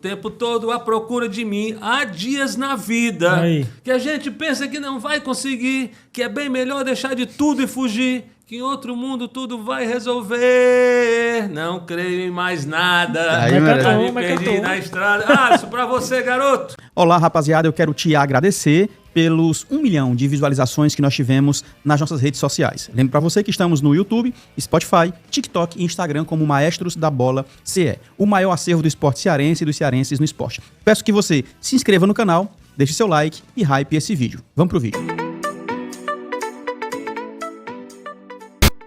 tempo todo à procura de mim. Há dias na vida que a gente pensa que não vai conseguir, que é bem melhor deixar de tudo e fugir, que em outro mundo tudo vai resolver. Não creio em mais nada. Aí, já me perdi na estrada. Isso pra você, garoto. Olá, rapaziada. Eu quero te agradecer pelos 1 milhão de visualizações que nós tivemos nas nossas redes sociais. Lembro para você que estamos no YouTube, Spotify, TikTok e Instagram como Maestros da Bola CE, o maior acervo do esporte cearense e dos cearenses no esporte. Peço que você se inscreva no canal, deixe seu like e hype esse vídeo. Vamos pro vídeo.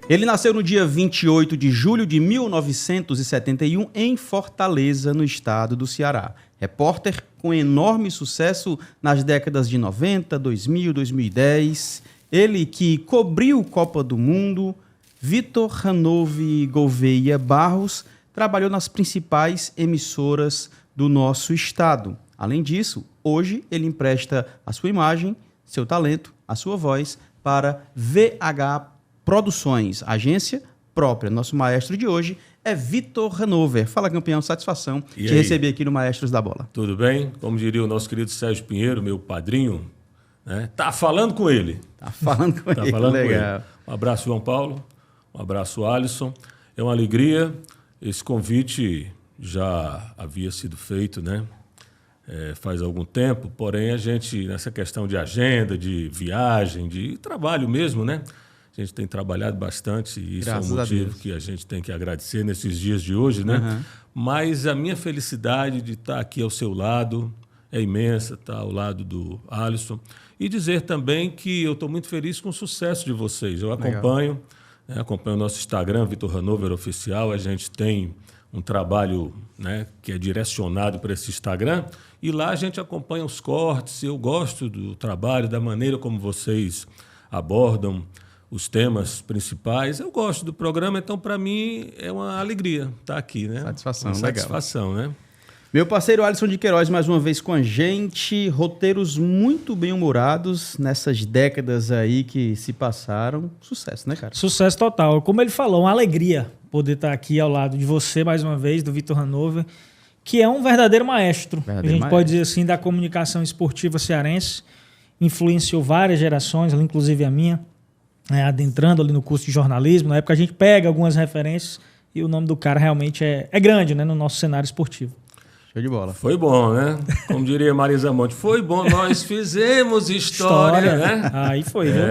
Ele nasceu no dia 28 de julho de 1971 em Fortaleza, no estado do Ceará. Repórter com enorme sucesso nas décadas de 90, 2000, 2010. Ele que cobriu Copa do Mundo, Vitor Hanove Gouveia Barros, trabalhou nas principais emissoras do nosso estado. Além disso, hoje ele empresta a sua imagem, seu talento, a sua voz para VH Produções, agência própria. Nosso maestro de hoje é Vitor Hanover. Fala, campeão, satisfação te receber aqui no Maestros da Bola. Tudo bem? Como diria o nosso querido Sérgio Pinheiro, meu padrinho, né? Tá falando com ele. Tá falando com ele, falando legal. Com ele. Um abraço, João Paulo. Um abraço, Alisson. É uma alegria. Esse convite já havia sido feito, né? Faz algum tempo, porém a gente, nessa questão de agenda, de viagem, de trabalho mesmo, né? A gente tem trabalhado bastante e isso Graças é um motivo que a gente tem que agradecer nesses dias de hoje, né? Uhum. Mas a minha felicidade de estar aqui ao seu lado é imensa, estar ao lado do Alisson. E dizer também que eu estou muito feliz com o sucesso de vocês. Eu acompanho, né, acompanho o nosso Instagram, Vitor Hanover Oficial. A gente tem um trabalho, né, que é direcionado para esse Instagram. E lá a gente acompanha os cortes. Eu gosto do trabalho, da maneira como vocês abordam os temas principais. Eu gosto do programa, então para mim é uma alegria estar aqui, né? Satisfação, uma legal. Satisfação, né? Meu parceiro Alisson de Queiroz mais uma vez com a gente, roteiros muito bem-humorados nessas décadas aí que se passaram. Sucesso, né, cara? Sucesso total. Como ele falou, uma alegria poder estar aqui ao lado de você mais uma vez, do Vitor Hanover, que é um verdadeiro maestro. A gente pode dizer assim, da comunicação esportiva cearense. Influenciou várias gerações, inclusive a minha. Adentrando ali no curso de jornalismo, na época a gente pega algumas referências e o nome do cara realmente é grande, né, no nosso cenário esportivo. Show de bola. Foi bom, né? Como diria Marisa Monte, foi bom, nós fizemos história, né? Aí foi, viu?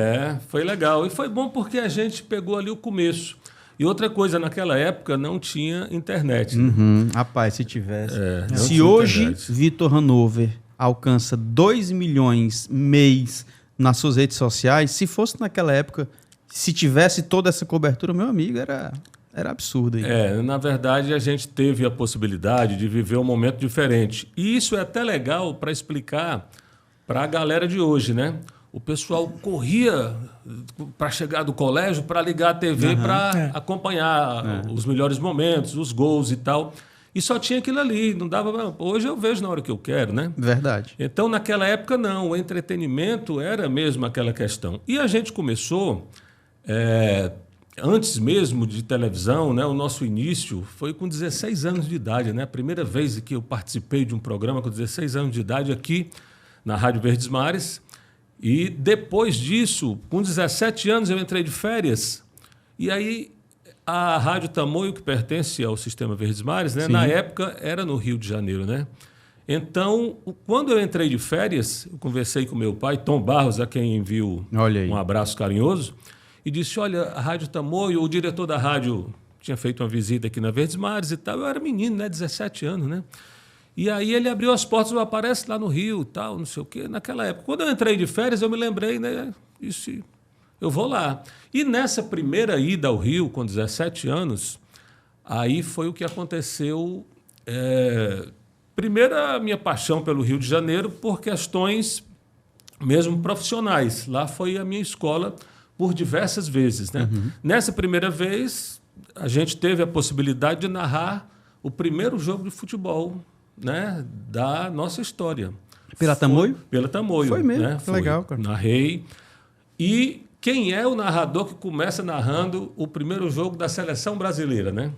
Foi legal. E foi bom porque a gente pegou ali o começo. E outra coisa, naquela época não tinha internet. Né? Rapaz, se tivesse. Se se hoje Vitor Hanover alcança 2 milhões mês nas suas redes sociais, se fosse naquela época, se tivesse toda essa cobertura, meu amigo, era absurdo. Hein? Na verdade, a gente teve a possibilidade de viver um momento diferente. E isso é até legal para explicar para a galera de hoje, né? O pessoal corria para chegar do colégio, para ligar a TV, para acompanhar os melhores momentos, os gols e tal. E só tinha aquilo ali, não dava. Hoje eu vejo na hora que eu quero, né? Verdade. Então, naquela época, não. O entretenimento era mesmo aquela questão. E a gente começou, antes mesmo de televisão, né? O nosso início foi com 16 anos de idade, né? A primeira vez que eu participei de um programa com 16 anos de idade aqui na Rádio Verdes Mares. E depois disso, com 17 anos, eu entrei de férias. E aí a Rádio Tamoio, que pertence ao Sistema Verdes Mares, né? Na época era no Rio de Janeiro, né? Então, quando eu entrei de férias, eu conversei com meu pai, Tom Barros, a quem envio um abraço carinhoso, e disse, olha, a Rádio Tamoio, o diretor da rádio tinha feito uma visita aqui na Verdes Mares e tal, eu era menino, né? 17 anos, né? E aí ele abriu as portas, aparece lá no Rio, tal, não sei o quê, naquela época. Quando eu entrei de férias, eu me lembrei, né? Disse, eu vou lá. E nessa primeira ida ao Rio, com 17 anos, aí foi o que aconteceu. Primeiro, a minha paixão pelo Rio de Janeiro por questões mesmo profissionais. Lá foi a minha escola por diversas vezes, né? Nessa primeira vez, a gente teve a possibilidade de narrar o primeiro jogo de futebol, né, da nossa história. Pela Tamoio? Pela Tamoio. Foi mesmo, né? Foi. Legal, cara. Narrei. E quem é o narrador que começa narrando o primeiro jogo da seleção brasileira, né?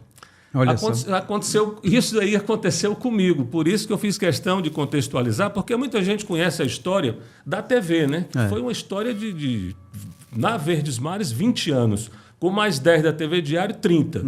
Isso aí aconteceu comigo, por isso que eu fiz questão de contextualizar, porque muita gente conhece a história da TV, né? Foi uma história na Verdes Mares, 20 anos, com mais 10 da TV Diário, 30.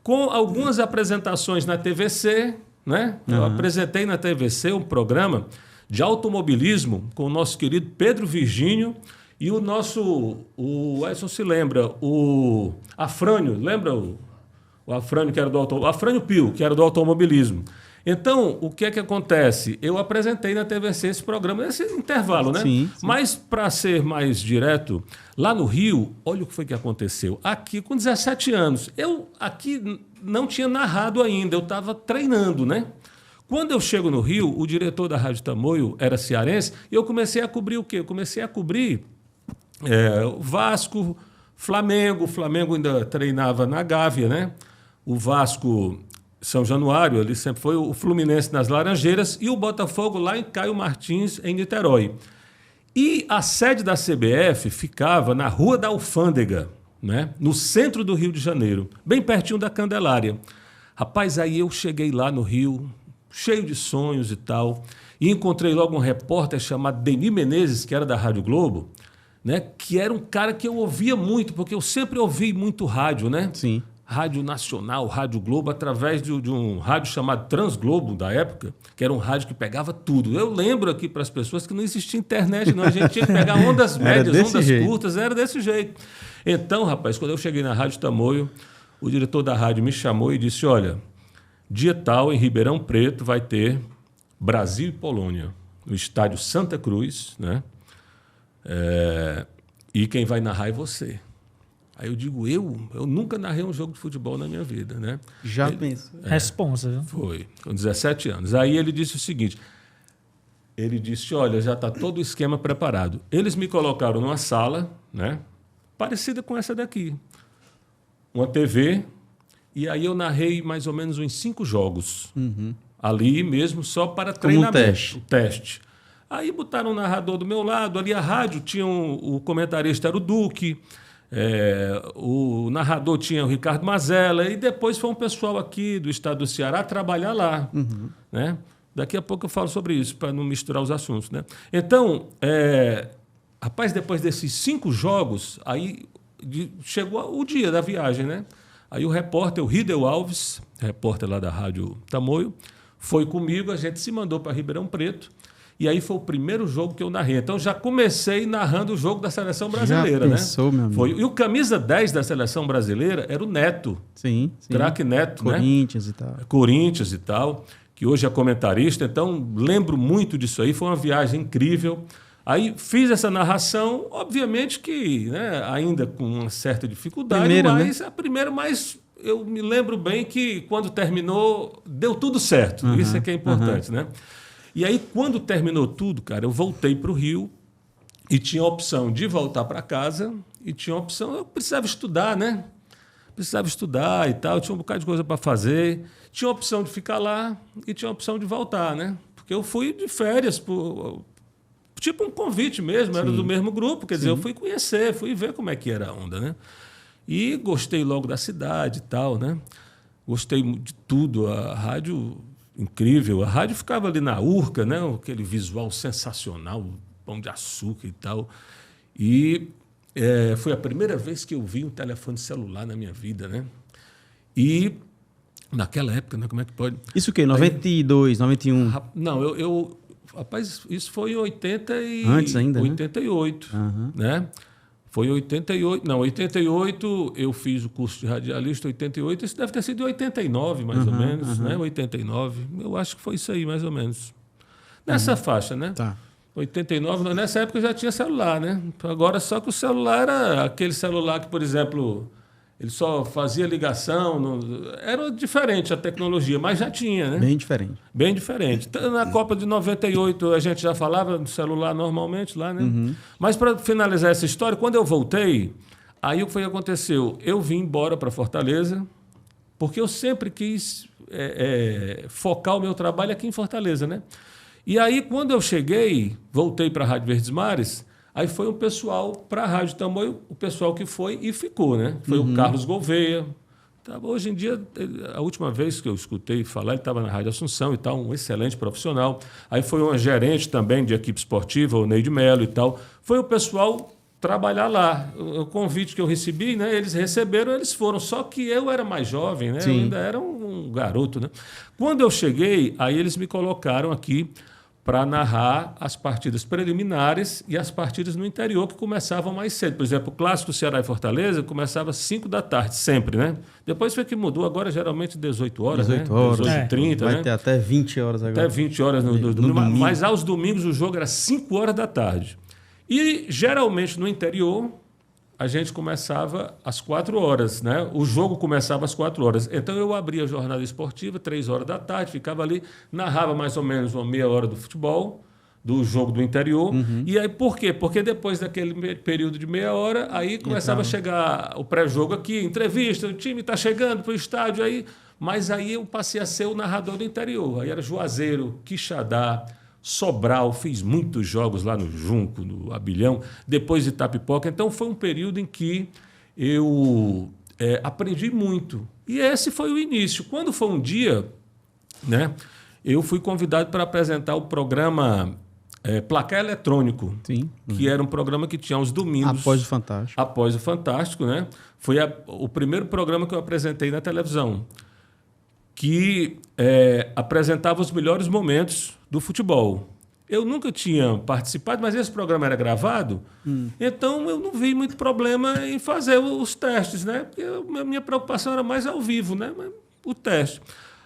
Com algumas apresentações na TVC, né? Eu apresentei na TVC um programa de automobilismo com o nosso querido Pedro Virgínio e o Edson se lembra, o Afrânio, lembra o Afrânio, que era do Afrânio Pio, que era do automobilismo. Então, o que é que acontece? Eu apresentei na TVC esse programa, nesse intervalo, né? Sim. Mas, para ser mais direto, lá no Rio, olha o que foi que aconteceu. Aqui, com 17 anos, eu aqui não tinha narrado ainda, eu estava treinando, né? Quando eu chego no Rio, o diretor da Rádio Tamoio era cearense, e eu comecei a cobrir o quê? Eu comecei a cobrir o Vasco, Flamengo. O Flamengo ainda treinava na Gávea, né? O Vasco, São Januário, ali sempre foi o Fluminense nas Laranjeiras e o Botafogo lá em Caio Martins, em Niterói. E a sede da CBF ficava na Rua da Alfândega, né? No centro do Rio de Janeiro, bem pertinho da Candelária. Rapaz, aí eu cheguei lá no Rio, cheio de sonhos e tal, e encontrei logo um repórter chamado Denis Menezes, que era da Rádio Globo, né? Que era um cara que eu ouvia muito, porque eu sempre ouvi muito rádio, né? Sim. Rádio Nacional, Rádio Globo, através de um rádio chamado Transglobo, da época, que era um rádio que pegava tudo. Eu lembro aqui para as pessoas que não existia internet, não. A gente tinha que pegar ondas médias, ondas curtas, era desse jeito. Então, rapaz, quando eu cheguei na Rádio Tamoio, o diretor da rádio me chamou e disse, olha, dia tal, em Ribeirão Preto, vai ter Brasil e Polônia, no estádio Santa Cruz, né? E quem vai narrar é você. Aí eu digo, eu nunca narrei um jogo de futebol na minha vida, né? Já pensou? Responsa, viu? Foi, com 17 anos. Aí ele disse o seguinte, ele disse, olha, já está todo o esquema preparado. Eles me colocaram numa sala, né? Parecida com essa daqui. Uma TV, e aí eu narrei mais ou menos uns 5 jogos. Ali mesmo, só para treinamento. Como um teste. O teste. Aí botaram um narrador do meu lado, ali a rádio tinha o comentarista era o Duque, o narrador tinha o Ricardo Mazella, e depois foi um pessoal aqui do estado do Ceará trabalhar lá. Né? Daqui a pouco eu falo sobre isso, para não misturar os assuntos. Né? Então, rapaz, depois desses 5 jogos, aí chegou o dia da viagem, né? Aí o repórter, o Ridel Alves, repórter lá da Rádio Tamoio, foi comigo, a gente se mandou para Ribeirão Preto, e aí foi o primeiro jogo que eu narrei. Então, já comecei narrando o jogo da Seleção Brasileira. Já pensou, né? Meu amigo? Foi. E o camisa 10 da Seleção Brasileira era o Neto. Sim. Craque Neto, Corinthians, né? E tal. Corinthians e tal, que hoje é comentarista. Então, lembro muito disso aí. Foi uma viagem incrível. Aí fiz essa narração, obviamente que, né, ainda com uma certa dificuldade, mas a primeira, mas eu me lembro bem que quando terminou, deu tudo certo. Isso é que é importante, né? E aí, quando terminou tudo, cara, eu voltei para o Rio e tinha a opção de voltar para casa e tinha a opção, eu precisava estudar, né? Precisava estudar e tal, tinha um bocado de coisa para fazer. Tinha a opção de ficar lá e tinha a opção de voltar, né? Porque eu fui de férias, tipo um convite mesmo, era do mesmo grupo, quer dizer, eu fui conhecer, fui ver como é que era a onda, né? E gostei logo da cidade e tal, né? Gostei de tudo, a rádio incrível, a rádio ficava ali na Urca, né? Aquele visual sensacional, pão de açúcar e tal. E foi a primeira vez que eu vi um telefone celular na minha vida, né? E naquela época, né? Como é que pode? Isso o quê? 92, 91? Não, rapaz, isso foi em Antes ainda, 88, né? Foi em 88. Não, 88 eu fiz o curso de radialista, 88. Isso deve ter sido em 89, mais ou menos, né? 89. Eu acho que foi isso aí, mais ou menos. Nessa faixa, né? Tá. 89, nessa época já tinha celular, né? Agora só que o celular era aquele celular que, por exemplo, ele só fazia ligação, era diferente a tecnologia, mas já tinha, né? Bem diferente. Bem diferente. Na Copa de 98 a gente já falava do celular normalmente lá, né? Mas para finalizar essa história, quando eu voltei, aí o que foi que aconteceu? Eu vim embora para Fortaleza, porque eu sempre quis focar o meu trabalho aqui em Fortaleza, né? E aí, quando eu cheguei, voltei para a Rádio Verdes Mares, aí foi um pessoal para a Rádio Tamoio, o pessoal que foi e ficou, né? Foi o Carlos Gouveia, Hoje em dia, a última vez que eu escutei falar, ele estava na Rádio Assunção e tal, um excelente profissional. Aí foi um gerente também de equipe esportiva, o Neide Melo e tal. Foi o pessoal trabalhar lá. O convite que eu recebi, né, eles receberam, eles foram. Só que eu era mais jovem, né? Eu ainda era um garoto. Né? Quando eu cheguei, aí eles me colocaram aqui para narrar as partidas preliminares e as partidas no interior que começavam mais cedo. Por exemplo, o Clássico Ceará e Fortaleza começava às 5 da tarde, sempre, né? Depois foi que mudou, agora geralmente 18 horas, 18 horas. 18h30, Vai né? ter até 20 horas agora. Até 20 horas no domingo. Mas aos domingos o jogo era 5 horas da tarde. E, geralmente, no interior, a gente começava às 4 horas, né? O jogo começava às 4 horas. Então, eu abria a jornada esportiva, 3 horas da tarde, ficava ali, narrava mais ou menos uma meia hora do futebol, do jogo do interior. E aí, por quê? Porque depois daquele período de meia hora, aí começava a chegar o pré-jogo aqui, entrevista, o time está chegando para o estádio, aí, mas aí eu passei a ser o narrador do interior. Aí era Juazeiro, Quixadá, Sobral, fiz muitos jogos lá no Junco, no Abilhão, depois de Itapipoca. Então, foi um período em que eu aprendi muito. E esse foi o início. Quando foi um dia, né, eu fui convidado para apresentar o programa Placar Eletrônico, Sim. Que era um programa que tinha aos domingos. Após o Fantástico. Após o Fantástico, né? Foi o primeiro programa que eu apresentei na televisão, que apresentava os melhores momentos do futebol. Eu nunca tinha participado, mas esse programa era gravado, então eu não vi muito problema em fazer os testes, né? Porque a minha preocupação era mais ao vivo, né? O teste.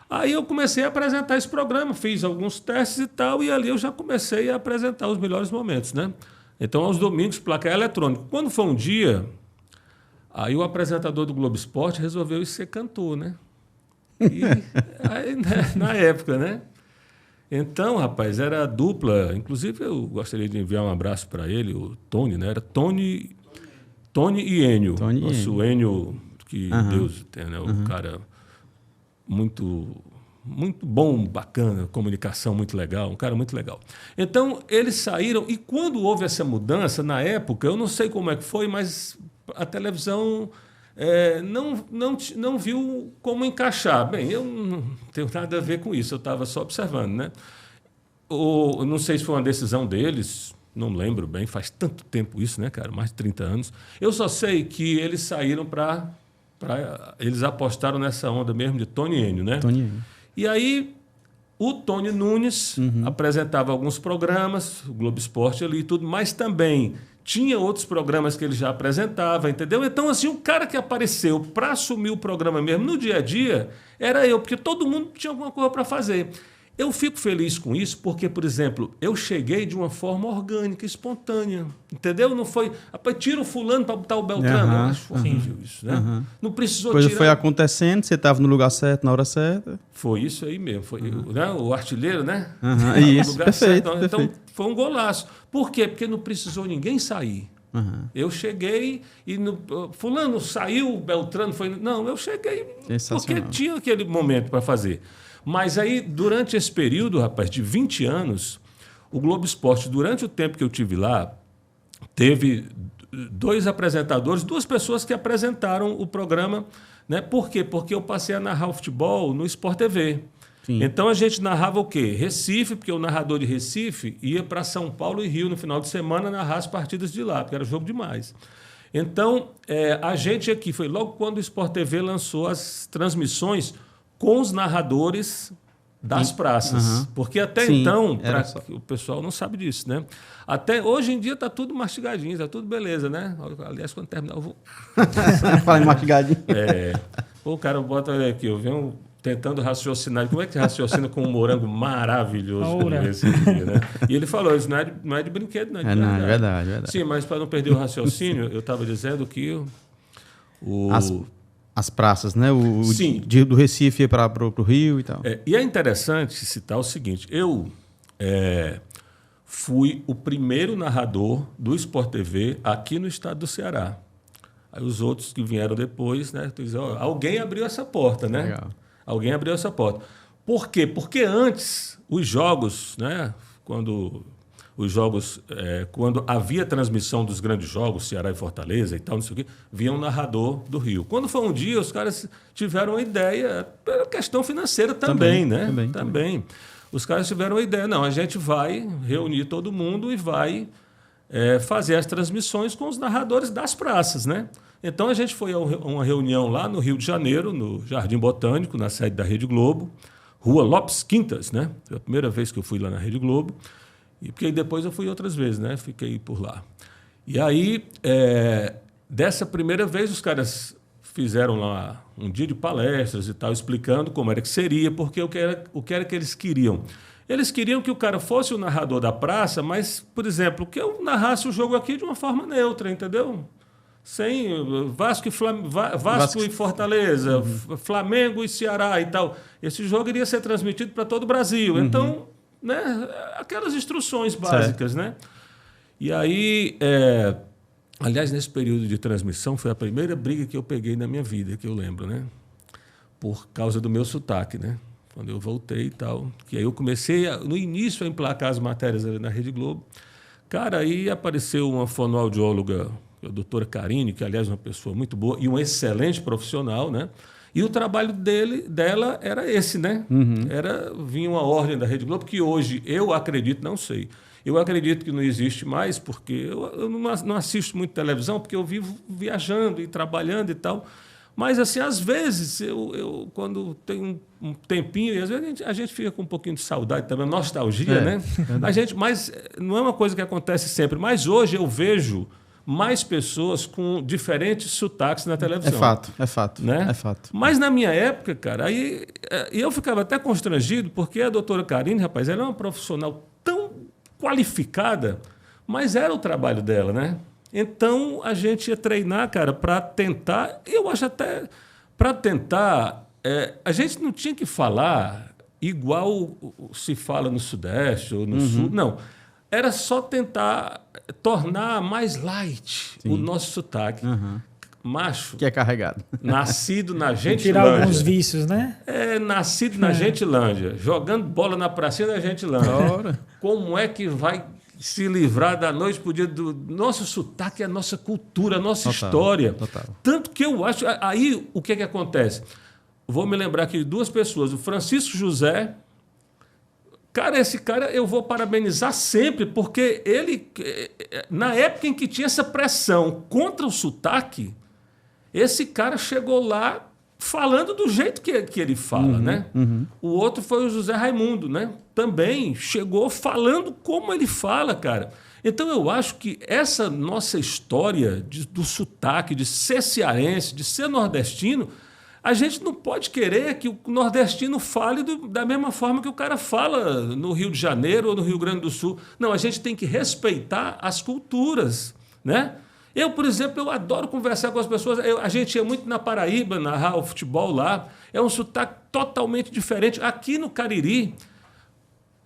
Aí eu comecei a apresentar esse programa, fiz alguns testes e tal, e ali eu já comecei a apresentar os melhores momentos, né? Então, aos domingos, Placar Eletrônico. Quando foi um dia, aí o apresentador do Globo Esporte resolveu ir ser cantor, né? E aí, na época, né? Então, rapaz, era a dupla. Inclusive, eu gostaria de enviar um abraço para ele, o Tony, né? Era Tony e Enio. Nosso Enio, que Deus tem, né? O cara muito bom, bacana, comunicação muito legal, um cara muito legal. Então, eles saíram, e quando houve essa mudança, na época, eu não sei como é que foi, mas a televisão não viu como encaixar. Bem, eu não tenho nada a ver com isso, eu estava só observando, né? Não sei se foi uma decisão deles, não lembro bem, faz tanto tempo isso, né, cara? Mais de 30 anos. Eu só sei que eles saíram eles apostaram nessa onda mesmo de Tony Enio, né? Tony Enio. E aí o Tony Nunes apresentava alguns programas, o Globo Esporte ali e tudo, mas também tinha outros programas que ele já apresentava, entendeu? Então, assim, o cara que apareceu para assumir o programa mesmo no dia a dia era eu, porque todo mundo tinha alguma coisa para fazer. Eu fico feliz com isso porque, por exemplo, eu cheguei de uma forma orgânica, espontânea, entendeu? Não foi, rapaz, tira o fulano para botar o Beltrano. Eu acho horrível isso, né? Não precisou tirar. Coisa foi acontecendo, você estava no lugar certo, na hora certa. Foi isso aí mesmo. Foi né? O artilheiro, né? Isso, lugar perfeito, certo. Então, foi um golaço. Por quê? Porque não precisou ninguém sair. Eu cheguei e fulano saiu, Beltrano foi... Não, eu cheguei porque tinha aquele momento para fazer. Mas aí, durante esse período, rapaz, de 20 anos, o Globo Esporte, durante o tempo que eu tive lá, teve 2 apresentadores, 2 pessoas que apresentaram o programa, né? Por quê? Porque eu passei a narrar o futebol no Sport TV. Sim. Então, a gente narrava o quê? Recife, porque o narrador de Recife ia para São Paulo e Rio no final de semana narrar as partidas de lá, porque era jogo demais. Então, a gente aqui, foi logo quando o Sport TV lançou as transmissões com os narradores das praças. Porque até então, o pessoal não sabe disso, né? Até hoje em dia está tudo mastigadinho, está tudo beleza, né? Aliás, quando terminar, eu vou... Fala em mastigadinho. O cara bota, olha aqui, eu venho tentando raciocinar. Como é que você raciocina com um morango maravilhoso como esse aqui, né? E ele falou, isso não é de brinquedo, não é de verdade. É verdade. Sim, mas para não perder o raciocínio, eu estava dizendo que As praças, né? Do Recife para o Rio e tal. E é interessante citar o seguinte, eu fui o primeiro narrador do Sport TV aqui no estado do Ceará. Aí os outros que vieram depois, né? Alguém abriu essa porta, né? Legal. Alguém abriu essa porta. Por quê? Porque antes, os jogos, né? Quando os jogos, quando havia transmissão dos grandes jogos, Ceará e Fortaleza e tal, não sei o quê, vinha um narrador do Rio. Quando foi um dia, os caras tiveram a ideia, pela questão financeira também, né? Também. Os caras tiveram a ideia, não, a gente vai reunir todo mundo e vai fazer as transmissões com os narradores das praças, né? Então, a gente foi a uma reunião lá no Rio de Janeiro, no Jardim Botânico, na sede da Rede Globo, Rua Lopes Quintas, né? Foi a primeira vez que eu fui lá na Rede Globo. E porque depois eu fui outras vezes, né? Fiquei por lá. E aí, dessa primeira vez, os caras fizeram lá um dia de palestras e tal, explicando como era que seria, porque o que era que eles queriam. Eles queriam que o cara fosse o narrador da praça, mas, por exemplo, que eu narrasse o jogo aqui de uma forma neutra, entendeu? Sem Vasco e Fortaleza, Flamengo e Ceará e tal. Esse jogo iria ser transmitido para todo o Brasil. Então, né, aquelas instruções básicas, né? E aí, aliás, nesse período de transmissão, foi a primeira briga que eu peguei na minha vida, que eu lembro, né? Por causa do meu sotaque, né? Quando eu voltei e tal. Que aí eu comecei, no início, a emplacar as matérias ali na Rede Globo. Cara, aí apareceu uma fonoaudióloga, a doutora Karine, que, aliás, é uma pessoa muito boa e um excelente profissional, né? E o trabalho dela era esse, né? Vinha uma ordem da Rede Globo, que hoje, eu acredito, não sei, eu acredito que não existe mais, porque eu não assisto muito televisão, porque eu vivo viajando e trabalhando e tal. Mas, assim, às vezes, eu quando tenho um tempinho, e às vezes a gente fica com um pouquinho de saudade também, nostalgia, né? Mas não é uma coisa que acontece sempre. Mas hoje eu vejo mais pessoas com diferentes sotaques na televisão. É fato. Né? É fato. Mas na minha época, cara, aí eu ficava até constrangido, porque a doutora Karine, rapaz, ela é uma profissional tão qualificada, mas era o trabalho dela, né? Então a gente ia treinar, cara, para tentar, eu acho até, para tentar, a gente não tinha que falar igual se fala no Sudeste ou no Sul, não. Era só tentar tornar mais light o nosso sotaque. Macho. Que é carregado. Nascido na Gentilândia. Tirar alguns vícios, né? Nascido na Gentilândia. Jogando bola na pracinha da Gentilândia. Como é que vai se livrar da noite para o dia do nosso sotaque, a nossa cultura, a nossa história? Total. Tanto que eu acho... Aí, o que acontece? Vou me lembrar aqui de duas pessoas. O Francisco José... Cara, esse cara eu vou parabenizar sempre, porque ele, na época em que tinha essa pressão contra o sotaque, esse cara chegou lá falando do jeito que ele fala, né? O outro foi o José Raimundo, né? Também chegou falando como ele fala, cara. Então eu acho que essa nossa história do sotaque, de ser cearense, de ser nordestino, a gente não pode querer que o nordestino fale da mesma forma que o cara fala no Rio de Janeiro ou no Rio Grande do Sul. Não, a gente tem que respeitar as culturas, né? Eu, por exemplo, eu adoro conversar com as pessoas. A gente ia muito na Paraíba, narrar o futebol lá. É um sotaque totalmente diferente. Aqui no Cariri,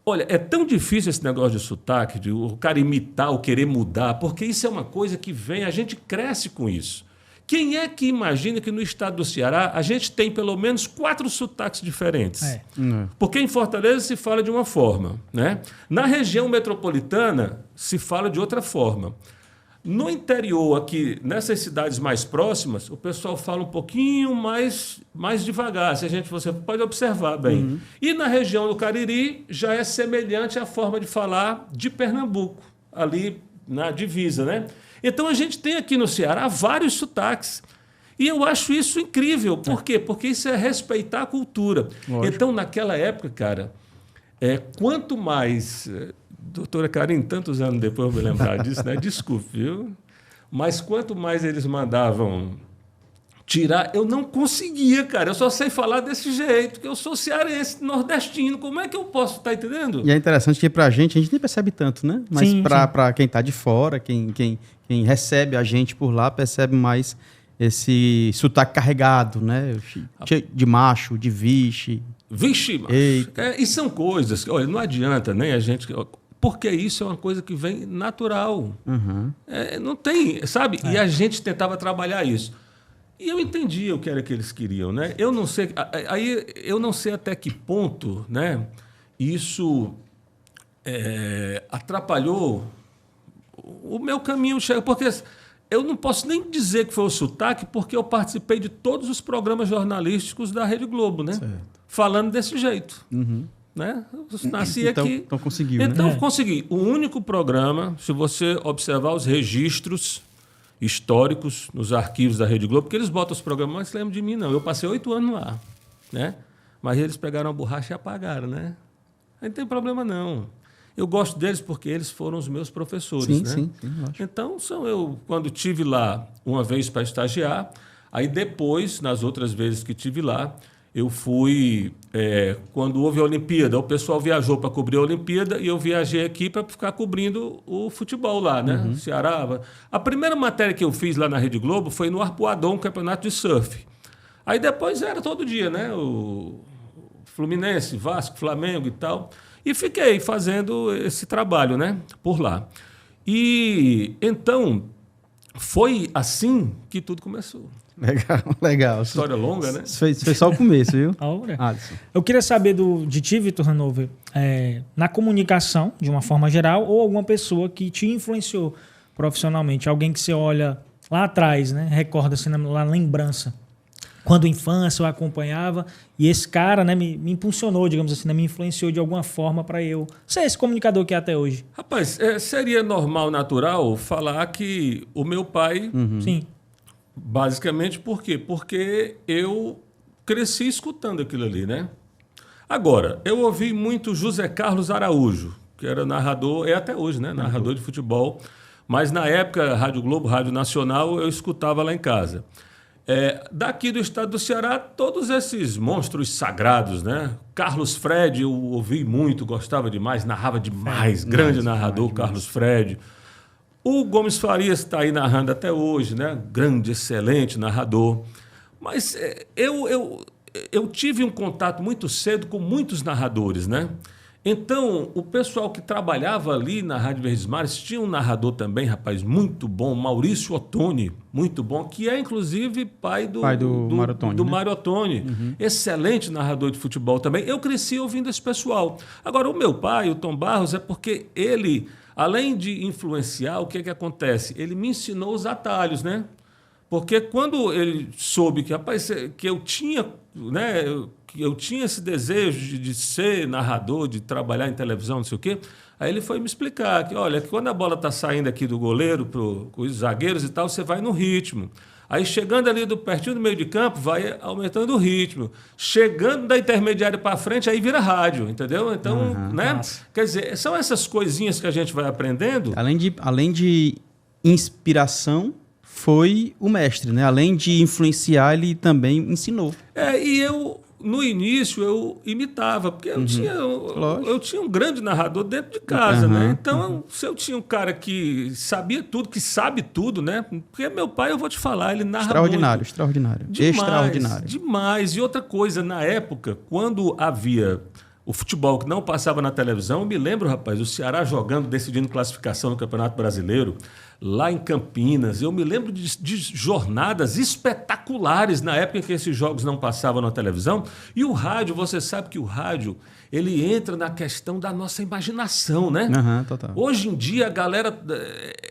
olha, é tão difícil esse negócio de sotaque, de o cara imitar ou querer mudar, porque isso é uma coisa que vem, a gente cresce com isso. Quem é que imagina que no estado do Ceará a gente tem pelo menos 4 sotaques diferentes? Porque em Fortaleza se fala de uma forma, né? Na região metropolitana se fala de outra forma. No interior, aqui, nessas cidades mais próximas, o pessoal fala um pouquinho mais devagar, você pode observar bem. E na região do Cariri já é semelhante à forma de falar de Pernambuco, ali na divisa, né? Então, a gente tem aqui no Ceará vários sotaques. E eu acho isso incrível. Por quê? Porque isso é respeitar a cultura. Lógico. Então, naquela época, cara, quanto mais... Doutora Karine, tantos anos depois eu vou me lembrar disso, né? Desculpe, viu? Mas quanto mais eles mandavam tirar, eu não conseguia, cara. Eu só sei falar desse jeito, que eu sou cearense, nordestino. Como é que eu posso estar entendendo? E é interessante que pra gente nem percebe tanto, né? Mas para quem tá de fora, quem recebe a gente por lá, percebe mais esse sotaque carregado, né? De macho, de vixe. Vixe, macho. E são coisas... Olha, não adianta, nem a gente... Porque isso é uma coisa que vem natural. Não tem, sabe? E a gente tentava trabalhar isso. E eu entendia o que era que eles queriam, né? Eu não sei até que ponto, né, isso atrapalhou o meu caminho, porque eu não posso nem dizer que foi o sotaque, porque eu participei de todos os programas jornalísticos da Rede Globo, né? Certo. Falando desse jeito. Né? Eu nasci aqui. Então conseguiu, então, né? consegui. O único programa, se você observar os registros históricos nos arquivos da Rede Globo, porque eles botam os programas, mas lembram de mim, não. Eu passei 8 anos lá. Né? Mas eles pegaram a borracha e apagaram, né? Aí não tem problema, não. Eu gosto deles porque eles foram os meus professores. Sim, né? sim, lógico. Então, quando estive lá uma vez para estagiar, aí depois, nas outras vezes que estive lá, eu fui... quando houve a Olimpíada, o pessoal viajou para cobrir a Olimpíada e eu viajei aqui para ficar cobrindo o futebol lá, né? Ceará. A primeira matéria que eu fiz lá na Rede Globo foi no Arpoador, um campeonato de surf. Aí depois era todo dia, né? O Fluminense, Vasco, Flamengo e tal. E fiquei fazendo esse trabalho, né? Por lá. E então foi assim que tudo começou. Legal. História longa, né? Foi só o começo, viu? Alisson. Eu queria saber de ti, Vitor Hanover, na comunicação, de uma forma geral, ou alguma pessoa que te influenciou profissionalmente, alguém que você olha lá atrás, né? Recorda-se na lembrança. Quando infância eu acompanhava, e esse cara, né, me impulsionou, digamos assim, né, me influenciou de alguma forma para eu ser esse comunicador que é até hoje. Rapaz, seria normal, natural falar que o meu pai... Sim. Basicamente por quê? Porque eu cresci escutando aquilo ali, né? Agora, eu ouvi muito José Carlos Araújo, que era narrador, até hoje, né? Narrador de futebol. Mas na época, Rádio Globo, Rádio Nacional, eu escutava lá em casa. Daqui do estado do Ceará, todos esses monstros sagrados, né? Carlos Fred, eu ouvi muito, gostava demais, narrava demais, grande narrador, Carlos Fred. O Gomes Farias está aí narrando até hoje, né? Grande, excelente narrador. Mas eu tive um contato muito cedo com muitos narradores, né? Então, o pessoal que trabalhava ali na Rádio Verdes Mares tinha um narrador também, rapaz, muito bom, Maurício Ottoni, muito bom, que é, inclusive, pai do Mário Ottoni. Excelente narrador de futebol também. Eu cresci ouvindo esse pessoal. Agora, o meu pai, o Tom Barros, é porque ele, além de influenciar, o que acontece? Ele me ensinou os atalhos, né? Porque quando ele soube que, rapaz, que eu tinha, né, que eu tinha esse desejo de ser narrador, de trabalhar em televisão, não sei o quê, aí ele foi me explicar que, olha, que quando a bola está saindo aqui do goleiro com os zagueiros e tal, você vai no ritmo. Aí chegando ali pertinho do meio de campo, vai aumentando o ritmo. Chegando da intermediária para frente, aí vira rádio, entendeu? Então, né? Nossa. Quer dizer, são essas coisinhas que a gente vai aprendendo. Além de inspiração, foi o mestre, né? Além de influenciar, ele também ensinou. E eu, no início, eu imitava, porque eu tinha um grande narrador dentro de casa, né? Então, se eu tinha um cara que sabia tudo, que sabe tudo, né? Porque meu pai, eu vou te falar, ele narra extraordinário. Demais. E outra coisa, na época, quando havia o futebol que não passava na televisão, eu me lembro, rapaz, o Ceará jogando, decidindo classificação no Campeonato Brasileiro, lá em Campinas. Eu me lembro de jornadas espetaculares na época em que esses jogos não passavam na televisão. E o rádio, você sabe que o rádio, ele entra na questão da nossa imaginação, né? Total. Hoje em dia, a galera...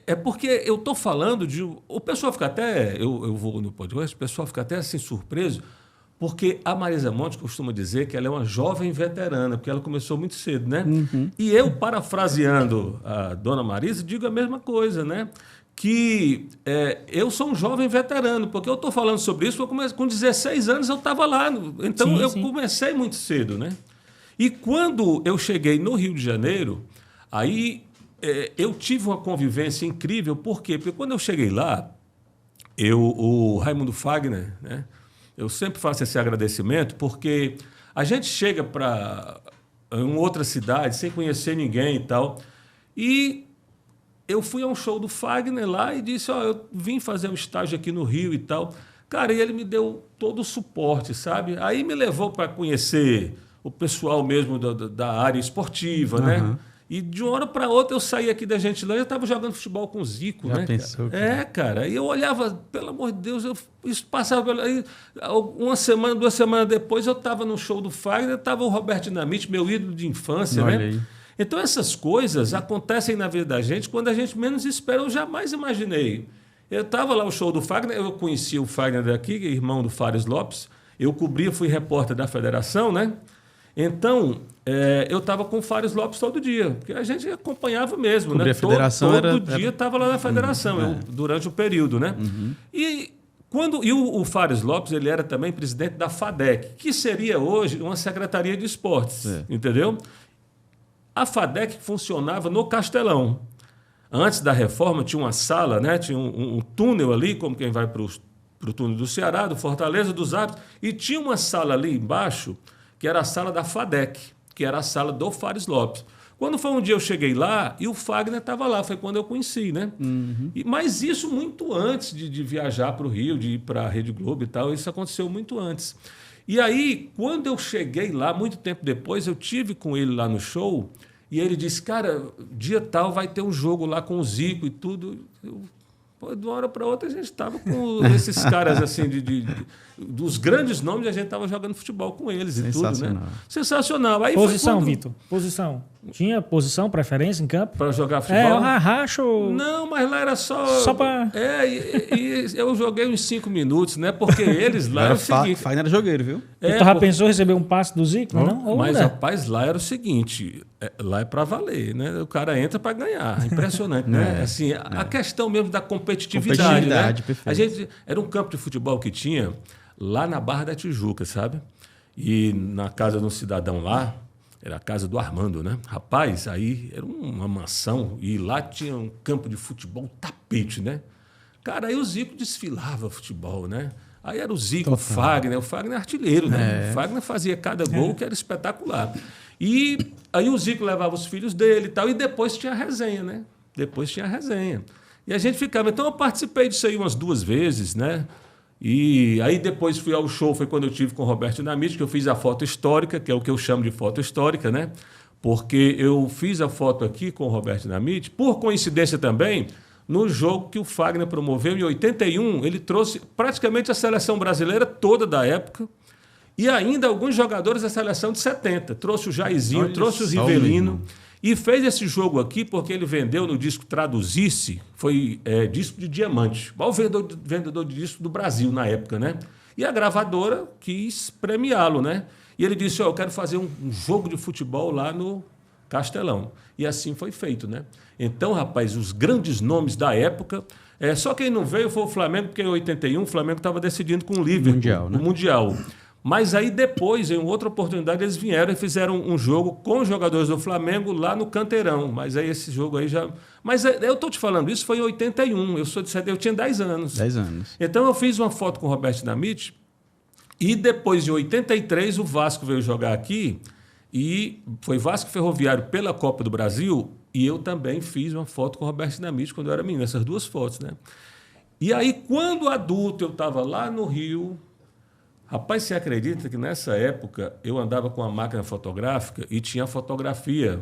É porque eu estou falando de... O pessoal fica até... Eu vou no podcast, o pessoal fica até assim surpreso, porque a Marisa Monte costuma dizer que ela é uma jovem veterana, porque ela começou muito cedo, né? E eu, parafraseando a dona Marisa, digo a mesma coisa, né? Que eu sou um jovem veterano, porque eu estou falando sobre isso, com 16 anos eu estava lá, então comecei muito cedo, né? E quando eu cheguei no Rio de Janeiro, aí eu tive uma convivência incrível, por quê? Porque quando eu cheguei lá, o Raimundo Fagner, né? Eu sempre faço esse agradecimento porque a gente chega para uma outra cidade sem conhecer ninguém e tal. E eu fui a um show do Fagner lá e disse, eu vim fazer um estágio aqui no Rio e tal. Cara, e ele me deu todo o suporte, sabe? Aí me levou para conhecer o pessoal mesmo da área esportiva, né? E de uma hora para outra eu saí aqui da Gentilândia, eu estava jogando futebol com o Zico, né? Pensou, cara. E eu olhava, pelo amor de Deus, isso passava. Aí, uma semana, 2 semanas depois, eu estava no show do Fagner, estava o Roberto Dinamite, meu ídolo de infância, Olha né? Aí. Então, essas coisas acontecem na vida da gente quando a gente menos espera. Eu jamais imaginei. Eu estava lá no show do Fagner, eu conhecia o Fagner daqui, irmão do Fares Lopes. Eu cobria, fui repórter da federação, né? Então, eu estava com o Fares Lopes todo dia, porque a gente acompanhava mesmo, né? A federação todo dia estava lá na federação, durante o período, né? E o Fares Lopes, ele era também presidente da FADEC, que seria hoje uma secretaria de esportes, entendeu? A FADEC funcionava no Castelão. Antes da reforma tinha uma sala, né? Tinha um túnel ali, como quem vai para o túnel do Ceará, do Fortaleza, dos Árbitros, e tinha uma sala ali embaixo, que era a sala da FADEC, que era a sala do Fares Lopes. Quando foi um dia eu cheguei lá e o Fagner estava lá, foi quando eu conheci, né? Mas isso muito antes de viajar para o Rio, de ir para a Rede Globo e tal, isso aconteceu muito antes. E aí, quando eu cheguei lá, muito tempo depois, eu tive com ele lá no show e ele disse, cara, dia tal vai ter um jogo lá com o Zico e tudo. De uma hora para outra a gente estava com esses caras assim, dos grandes nomes, a gente estava jogando futebol com eles e tudo, né? Sensacional. Aí posição, Vitor. Posição. Tinha posição, preferência em campo? Para jogar futebol? Racho. Não, mas lá era só para. E eu joguei uns 5 minutos, né? Porque eles lá era o seguinte. Fagner era jogueiro, viu? Tu já pensou em receber um passe do Zico? Não? Mas, rapaz, lá era o seguinte: lá é para valer, né? O cara entra para ganhar. Impressionante, né? Assim, a questão mesmo da competitividade, né? A gente era um campo de futebol que tinha lá na Barra da Tijuca, sabe? E na casa de um cidadão lá, era a casa do Armando, né? Rapaz, aí era uma mansão e lá tinha um campo de futebol, tapete, né? Cara, aí o Zico desfilava futebol, né? Aí era o Zico, o Fagner artilheiro, né? O Fagner fazia cada gol que era espetacular. E aí o Zico levava os filhos dele e tal, e depois tinha a resenha, né? E a gente ficava... Então eu participei disso aí umas 2 vezes, né? E aí depois fui ao show, foi quando eu tive com o Roberto Dinamite, que eu fiz a foto histórica, que é o que eu chamo de foto histórica, né? Porque eu fiz a foto aqui com o Roberto Dinamite, por coincidência também, no jogo que o Fagner promoveu em 81, ele trouxe praticamente a seleção brasileira toda da época e ainda alguns jogadores da seleção de 70. Trouxe o Jairzinho, trouxe o Rivelino. E fez esse jogo aqui porque ele vendeu no disco Traduzisse, foi disco de diamante, o maior vendedor de disco do Brasil na época, né? E a gravadora quis premiá-lo, né? E ele disse, eu quero fazer um jogo de futebol lá no Castelão. E assim foi feito, né? Então, rapaz, os grandes nomes da época... só quem não veio foi o Flamengo, porque em 81 o Flamengo estava decidindo com o Liverpool, o Mundial. Mas aí depois, em outra oportunidade, eles vieram e fizeram um jogo com os jogadores do Flamengo lá no Canteirão. Mas aí esse jogo aí já... Mas eu estou te falando, isso foi em 81, eu tinha 10 anos. 10 anos. Então eu fiz uma foto com o Roberto Dinamite e depois de 83 o Vasco veio jogar aqui e foi Vasco Ferroviário pela Copa do Brasil e eu também fiz uma foto com o Roberto Dinamite quando eu era menino, essas 2 fotos, né? E aí, quando adulto, eu estava lá no Rio... Rapaz, você acredita que nessa época eu andava com a máquina fotográfica e tinha a fotografia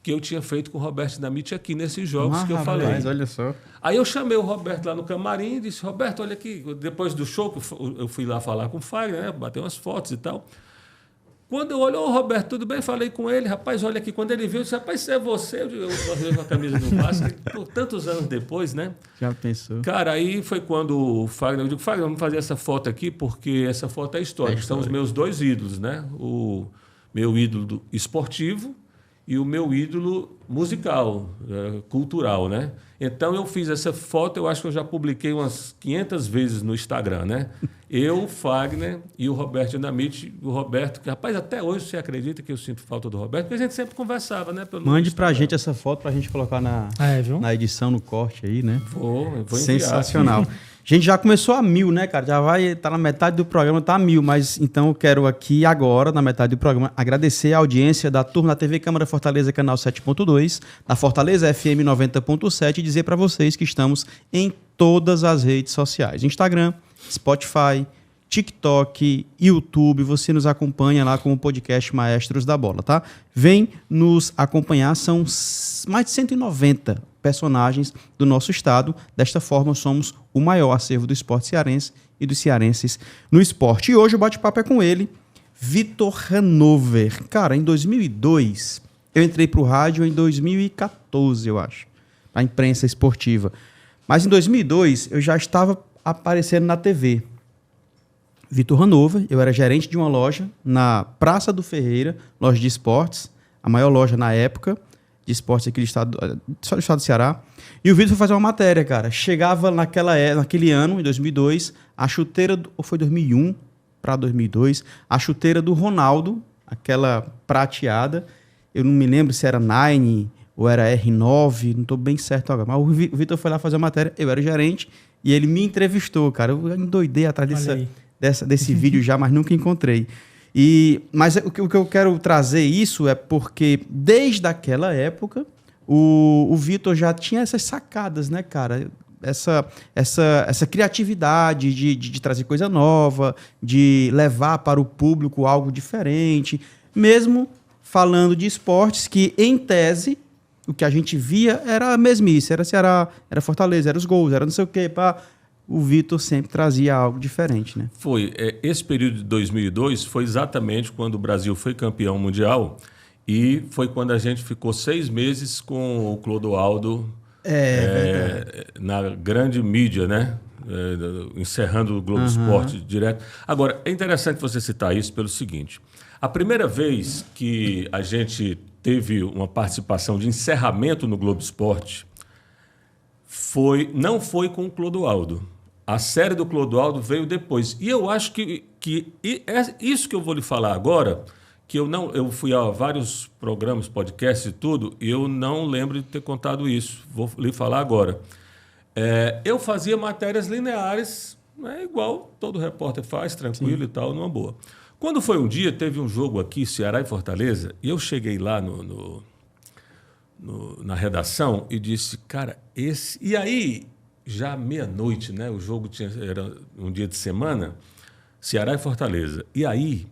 que eu tinha feito com o Roberto Dinamite aqui nesses jogos que eu falei. Mas olha só. Aí eu chamei o Roberto lá no camarim e disse, Roberto, olha aqui, depois do show, eu fui lá falar com o Fagner, né, bater umas fotos e tal. Quando eu olhei, Roberto, tudo bem? Falei com ele, rapaz, olha aqui. Quando ele viu, eu disse, rapaz, isso é você? Eu com a camisa do Vasco, tantos anos depois, né? Já pensou. Cara, aí foi quando o Fagner, eu digo, Fagner, vamos fazer essa foto aqui, porque essa foto é histórica. São os meus 2 ídolos, né? O meu ídolo esportivo e o meu ídolo musical, cultural, né? Então eu fiz essa foto, eu acho que eu já publiquei umas 500 vezes no Instagram, né? Eu, o Fagner e o Roberto Dinamite, o Roberto, que, rapaz, até hoje você acredita que eu sinto falta do Roberto, porque a gente sempre conversava, né? Mande pra gente essa foto pra gente colocar na edição, no corte aí, né? Vou enviar. Sensacional. A gente já começou a 1000, né, cara? Já vai estar na metade do programa, tá a 1000, mas então eu quero aqui agora, na metade do programa, agradecer a audiência da turma da TV Câmara Fortaleza, canal 7.2, da Fortaleza FM 90.7 e dizer para vocês que estamos em todas as redes sociais. Instagram, Spotify, TikTok, YouTube, você nos acompanha lá com o podcast Maestros da Bola, tá? Vem nos acompanhar, são mais de 190 personagens do nosso estado. Desta forma, somos o maior acervo do esporte cearense e dos cearenses no esporte. E hoje o bate-papo é com ele, Vitor Hanover. Cara, em 2002, Eu entrei para o rádio em 2014, eu acho, a imprensa esportiva. Mas em 2002, eu já estava aparecendo na TV. Vitor Hanover, eu era gerente de uma loja na Praça do Ferreira, loja de esportes, a maior loja na época de esportes aqui só do estado do Ceará. E o Vitor foi fazer uma matéria, cara. Chegava naquele ano, em 2002, a chuteira, ou foi 2001 para 2002, a chuteira do Ronaldo, aquela prateada. Eu não me lembro se era Nine ou era R9, não estou bem certo agora. Mas o Vitor foi lá fazer a matéria, eu era gerente, e ele me entrevistou, cara. Eu endoidei atrás desse vídeo já, mas nunca encontrei. Mas o que eu quero trazer isso é porque, desde aquela época, o Vitor já tinha essas sacadas, né, cara? Essa criatividade de trazer coisa nova, de levar para o público algo diferente, mesmo falando de esportes que, em tese, o que a gente via era a mesmice, era Ceará, era Fortaleza, era os gols, era não sei o quê, pá. O Vitor sempre trazia algo diferente, né? Foi. Esse período de 2002 foi exatamente quando o Brasil foi campeão mundial e foi quando a gente ficou 6 meses com o Clodoaldo na grande mídia, né? Encerrando o Globo Esporte direto. Agora, é interessante você citar isso pelo seguinte. A primeira vez que a gente teve uma participação de encerramento no Globo Esporte não foi com o Clodoaldo. A série do Clodoaldo veio depois. E eu acho que é isso que eu vou lhe falar agora, que eu fui a vários programas, podcasts e tudo, e eu não lembro de ter contado isso. Vou lhe falar agora. Eu fazia matérias lineares, né, igual todo repórter faz, tranquilo. Sim. E tal, numa boa. Quando foi um dia, teve um jogo aqui, Ceará e Fortaleza, e eu cheguei lá na redação e disse, cara, esse... E aí, já meia-noite, né? O jogo era um dia de semana, Ceará e Fortaleza. E aí,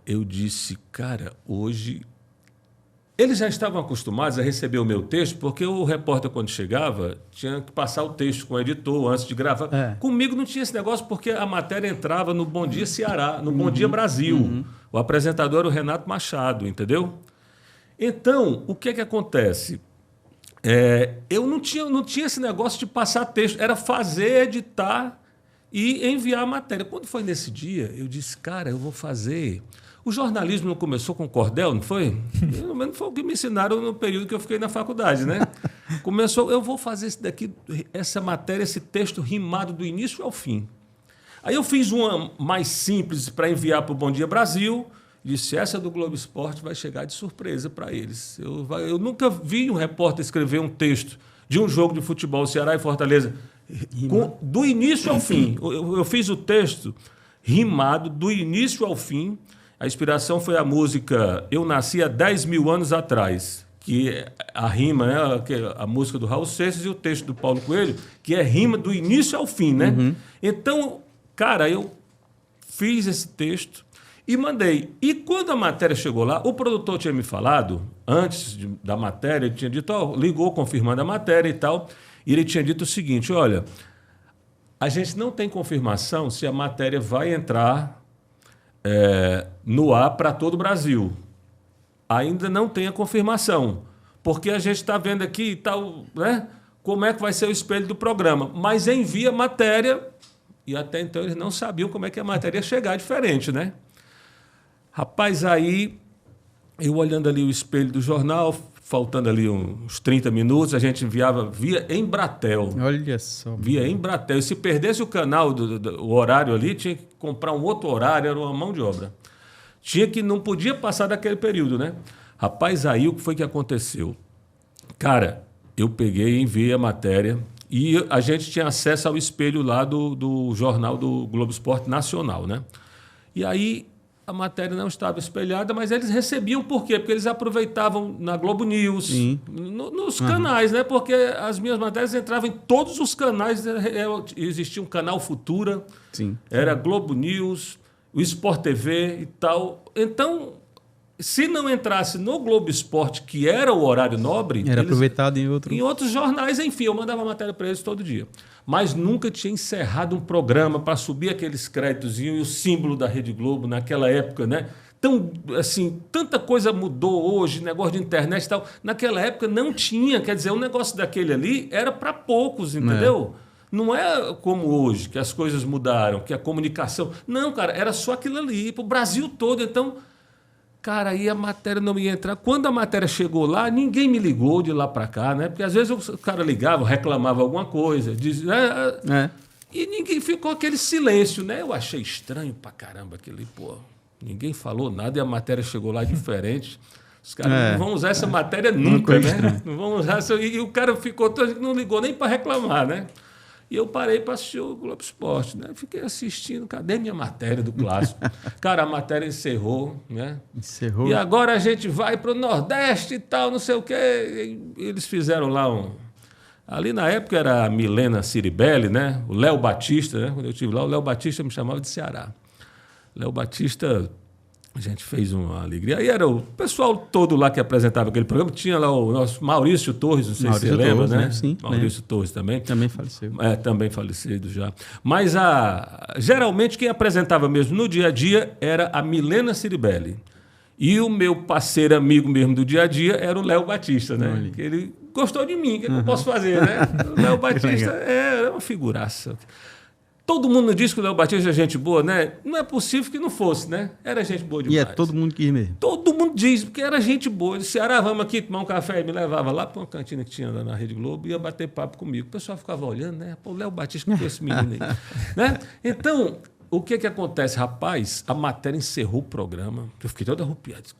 eu disse, cara, hoje... Eles já estavam acostumados a receber o meu texto, porque o repórter, quando chegava, tinha que passar o texto com o editor antes de gravar. Comigo não tinha esse negócio, porque a matéria entrava no Bom Dia Ceará, no Bom Dia Brasil. O apresentador era o Renato Machado, entendeu? Então, o que acontece? Eu não tinha esse negócio de passar texto, era fazer, editar e enviar a matéria. Quando foi nesse dia, eu disse, cara, eu vou fazer... O jornalismo não começou com cordel, não foi? Pelo menos foi o que me ensinaram no período que eu fiquei na faculdade, né? Começou, eu vou fazer essa matéria, esse texto rimado do início ao fim. Aí eu fiz uma mais simples para enviar para o Bom Dia Brasil, disse, essa do Globo Esporte vai chegar de surpresa para eles. Eu nunca vi um repórter escrever um texto de um jogo de futebol, Ceará e Fortaleza, do início ao fim. Eu fiz o texto rimado do início ao fim. A inspiração foi a música Eu Nasci há 10 mil anos atrás, que a rima, né, a música do Raul Seixas e o texto do Paulo Coelho, que é rima do início ao fim, né? Então, cara, eu fiz esse texto e mandei. E quando a matéria chegou lá, o produtor tinha me falado, antes da matéria, ele tinha dito, ligou confirmando a matéria e tal, e ele tinha dito o seguinte, olha, a gente não tem confirmação se a matéria vai entrar no ar para todo o Brasil. Ainda não tem a confirmação, porque a gente está vendo aqui e tal, né, como é que vai ser o espelho do programa. Mas envia matéria, e até então eles não sabiam como é que a matéria ia chegar diferente, né? Rapaz, aí, eu olhando ali o espelho do jornal, faltando ali uns 30 minutos, a gente enviava via Embratel. Olha só. Via Embratel. E se perdesse o canal, o horário ali, tinha que comprar um outro horário, era uma mão de obra. Não podia passar daquele período, né? Rapaz, aí o que foi que aconteceu? Cara, eu peguei e enviei a matéria e a gente tinha acesso ao espelho lá do jornal do Globo Esporte Nacional, né? E aí a matéria não estava espelhada, mas eles recebiam por quê? Porque eles aproveitavam na Globo News, nos canais, né? Porque as minhas matérias entravam em todos os canais. Existia um canal Futura, era Globo News, o Sport TV e tal. Então, se não entrasse no Globo Esporte, que era o horário nobre... Era aproveitado em outros jornais, enfim, eu mandava matéria para eles todo dia. Mas nunca tinha encerrado um programa para subir aqueles créditos e o símbolo da Rede Globo naquela época, né? tão, assim, tanta coisa mudou hoje, negócio de internet e tal. Naquela época não tinha, quer dizer, um negócio daquele ali era para poucos, entendeu? Não é como hoje, que as coisas mudaram, que a comunicação... Não, cara, era só aquilo ali, para o Brasil todo. Então, cara, aí a matéria não ia entrar. Quando a matéria chegou lá, ninguém me ligou de lá para cá, né? Porque às vezes o cara ligava, reclamava alguma coisa, dizia... E ninguém ficou aquele silêncio, né? Eu achei estranho pra caramba aquele, pô... Ninguém falou nada e a matéria chegou lá diferente. Os caras não vão usar essa matéria nunca, né? Não vão usar essa... E o cara ficou... Não ligou nem para reclamar, né? E eu parei para assistir o Globo Esporte, né? Fiquei assistindo. Cadê minha matéria do Clássico? Cara, a matéria encerrou, né? Encerrou. E agora a gente vai para o Nordeste e tal, não sei o quê. E eles fizeram lá um... Ali na época era a Milena Ciribelli, né? O Léo Batista, né? Quando eu estive lá, o Léo Batista me chamava de Ceará. Léo Batista, a gente fez uma alegria. Aí era o pessoal todo lá que apresentava aquele programa. Tinha lá o nosso Maurício Torres, não sei se você lembra, né? Sim, Maurício Torres também. Também faleceu. Também falecido já. Mas geralmente quem apresentava mesmo no dia a dia era a Milena Ciribelli. E o meu parceiro amigo mesmo do dia a dia era o Léo Batista, né? Que ele gostou de mim, o que eu posso fazer, né? O Léo Batista é uma figuraça. Todo mundo diz que o Léo Batista é gente boa, né? Não é possível que não fosse, né? Era gente boa demais. E todo mundo quis mesmo. Todo mundo diz, porque era gente boa. Ele disse, Ceará, vamos aqui tomar um café. E me levava lá para uma cantina que tinha lá na Rede Globo e ia bater papo comigo. O pessoal ficava olhando, né? Pô, o Léo Batista, que é esse menino aí? Né? Então, o que acontece? Rapaz, a matéria encerrou o programa. Eu fiquei todo arrupiado. Disse,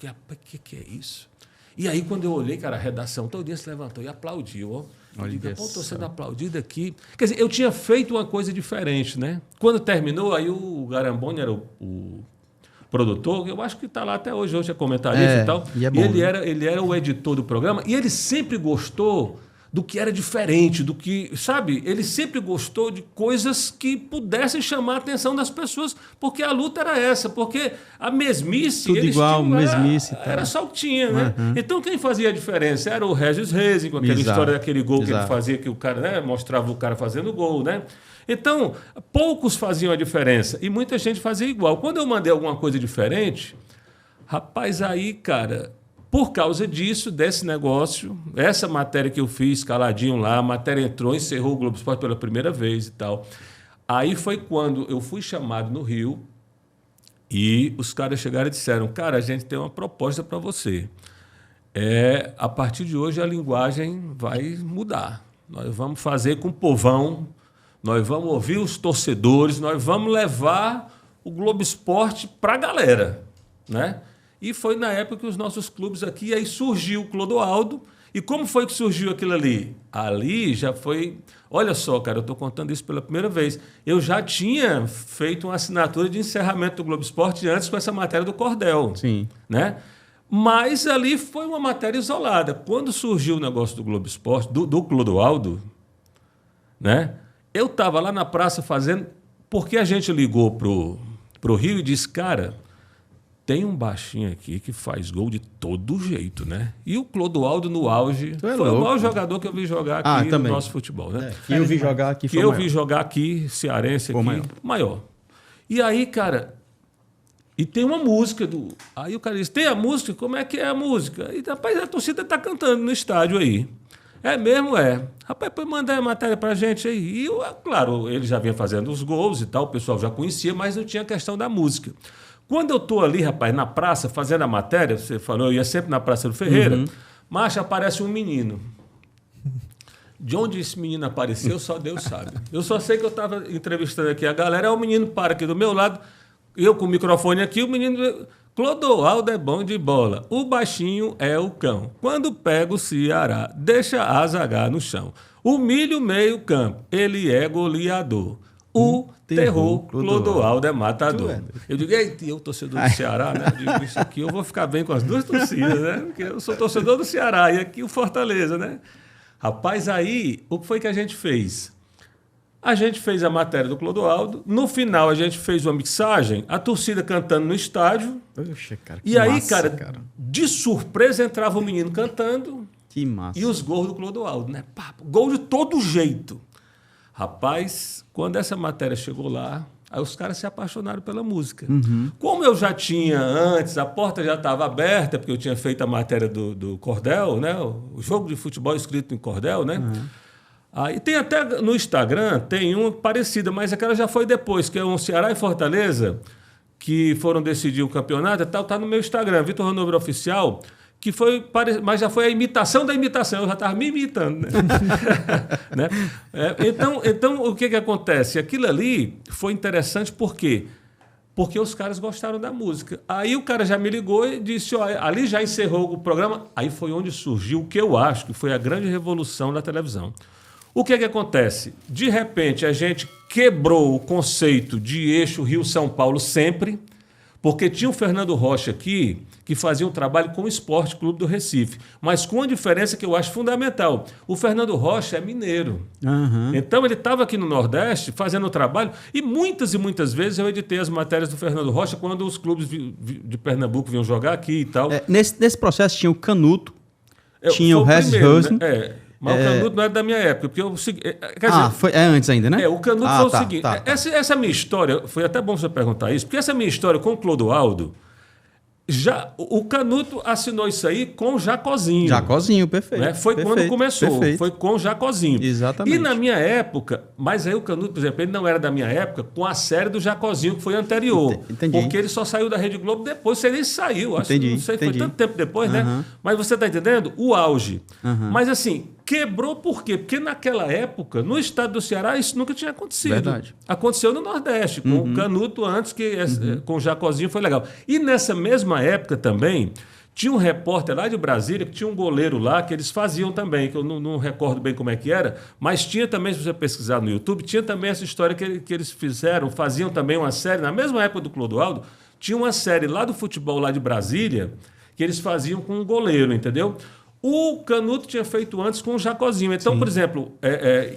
que é isso? E aí, quando eu olhei, cara, a redação todo dia se levantou e aplaudiu, ó. Eu digo, pô, estou sendo aplaudido aqui. Quer dizer, eu tinha feito uma coisa diferente, né? Quando terminou, aí o Garamboni era o produtor, eu acho que está lá até hoje é comentarista e tal. E é bom, ele era o editor do programa e ele sempre gostou do que era diferente, do que, sabe? Ele sempre gostou de coisas que pudessem chamar a atenção das pessoas, porque a luta era essa, porque a mesmice... Tudo igual, mesmice. Era só o que tinha, né? Então, quem fazia a diferença era o Regis Reis, com aquela história daquele gol que ele fazia, que o cara, né, mostrava o cara fazendo gol, né? Então, poucos faziam a diferença e muita gente fazia igual. Quando eu mandei alguma coisa diferente, rapaz, aí, cara... Por causa disso, desse negócio, essa matéria que eu fiz, caladinho lá, a matéria entrou, encerrou o Globo Esporte pela primeira vez e tal. Aí foi quando eu fui chamado no Rio e os caras chegaram e disseram, cara, a gente tem uma proposta para você. A partir de hoje a linguagem vai mudar. Nós vamos fazer com o povão, nós vamos ouvir os torcedores, nós vamos levar o Globo Esporte para a galera, né? E foi na época que os nossos clubes aqui, aí surgiu o Clodoaldo. E como foi que surgiu aquilo ali? Ali já foi... Olha só, cara, eu estou contando isso pela primeira vez. Eu já tinha feito uma assinatura de encerramento do Globo Esporte antes com essa matéria do Cordel. Sim. Né? Mas ali foi uma matéria isolada. Quando surgiu o negócio do Globo Esporte, do Clodoaldo, né? Eu estava lá na praça fazendo... Porque a gente ligou pro Rio e disse, cara... Tem um baixinho aqui que faz gol de todo jeito, né? E o Clodoaldo no auge foi o maior jogador que eu vi jogar aqui no nosso futebol, né? Que eu vi jogar aqui foi o maior. Que eu vi jogar aqui, cearense aqui, maior. E aí, cara, e tem uma música do... Aí o cara disse, tem a música? Como é que é a música? E, rapaz, a torcida tá cantando no estádio aí. É mesmo? É. Rapaz, pode mandar a matéria pra gente aí. E, claro, ele já vinha fazendo os gols e tal, o pessoal já conhecia, mas não tinha a questão da música. Quando eu estou ali, rapaz, na praça, fazendo a matéria, você falou, eu ia sempre na Praça do Ferreira, mas aparece um menino. De onde esse menino apareceu, só Deus sabe. Eu só sei que eu estava entrevistando aqui a galera, o menino para aqui do meu lado, eu com o microfone aqui, o menino... Clodoaldo é bom de bola, o baixinho é o cão. Quando pega o Ceará, deixa a zaga no chão. Humilha o meio campo, ele é goleador. O terror, Clodoaldo é matador. Eu digo, eita, eu torcedor do Ceará, né? Eu digo, isso aqui eu vou ficar bem com as duas torcidas, né? Porque eu sou torcedor do Ceará e aqui o Fortaleza, né? Rapaz, aí, o que foi que a gente fez? A gente fez a matéria do Clodoaldo, no final a gente fez uma mixagem, a torcida cantando no estádio. Poxa, cara, e aí, massa, cara, de surpresa entrava o menino cantando. Que massa. E os gols do Clodoaldo, né? Pá, gol de todo jeito. Rapaz, quando essa matéria chegou lá, Aí os caras se apaixonaram pela música. Como eu já tinha antes, a porta já estava aberta, porque eu tinha feito a matéria do cordel, né? O jogo de futebol escrito em cordel, né? Aí tem até no Instagram, tem uma parecida, mas aquela já foi depois, que é um Ceará e Fortaleza, que foram decidir o campeonato e tal, tá no meu Instagram, Vitor Hanover Oficial, que foi, mas já foi a imitação da imitação, eu já estava me imitando. Né? Né? Então, o que acontece? Aquilo ali foi interessante por quê? Porque os caras gostaram da música. Aí o cara já me ligou e disse, ó, ali já encerrou o programa, aí foi onde surgiu o que eu acho que foi a grande revolução da televisão. O que acontece? De repente, a gente quebrou o conceito de eixo Rio-São Paulo sempre, porque tinha o Fernando Rocha aqui, que fazia um trabalho com o Esporte Clube do Recife, mas com uma diferença que eu acho fundamental. O Fernando Rocha é mineiro. Então, ele estava aqui no Nordeste fazendo o trabalho, e muitas vezes eu editei as matérias do Fernando Rocha quando os clubes de Pernambuco vinham jogar aqui e tal. Nesse processo tinha o Canuto, tinha o Hess Rosen. Né? Mas o Canuto não era da minha época, porque eu quer dizer, é antes ainda, né? O Canuto foi o seguinte, essa minha história, foi até bom você perguntar isso, porque essa minha história com o Clodoaldo, o Canuto assinou isso aí com o Jacozinho. Jacozinho, perfeito. Né? Foi quando começou, foi com o Jacozinho. Exatamente. E na minha época, mas aí o Canuto, por exemplo, ele não era da minha época, com a série do Jacozinho, que foi anterior. Entendi. Porque ele só saiu da Rede Globo depois, você nem saiu, acho que não sei, foi tanto tempo depois, né? Mas você está entendendo? O auge. Mas assim, quebrou por quê? Porque naquela época, no estado do Ceará, isso nunca tinha acontecido. Verdade. Aconteceu no Nordeste, com o Canuto antes, com o Jacozinho foi legal. E nessa mesma época também, tinha um repórter lá de Brasília, que tinha um goleiro lá, que eles faziam também, que eu não recordo bem como é que era, mas tinha também, se você pesquisar no YouTube, tinha também essa história que eles faziam também uma série, na mesma época do Clodoaldo, tinha uma série lá do futebol lá de Brasília, que eles faziam com um goleiro, entendeu? O Canuto tinha feito antes com o Jacozinho. Então, por exemplo,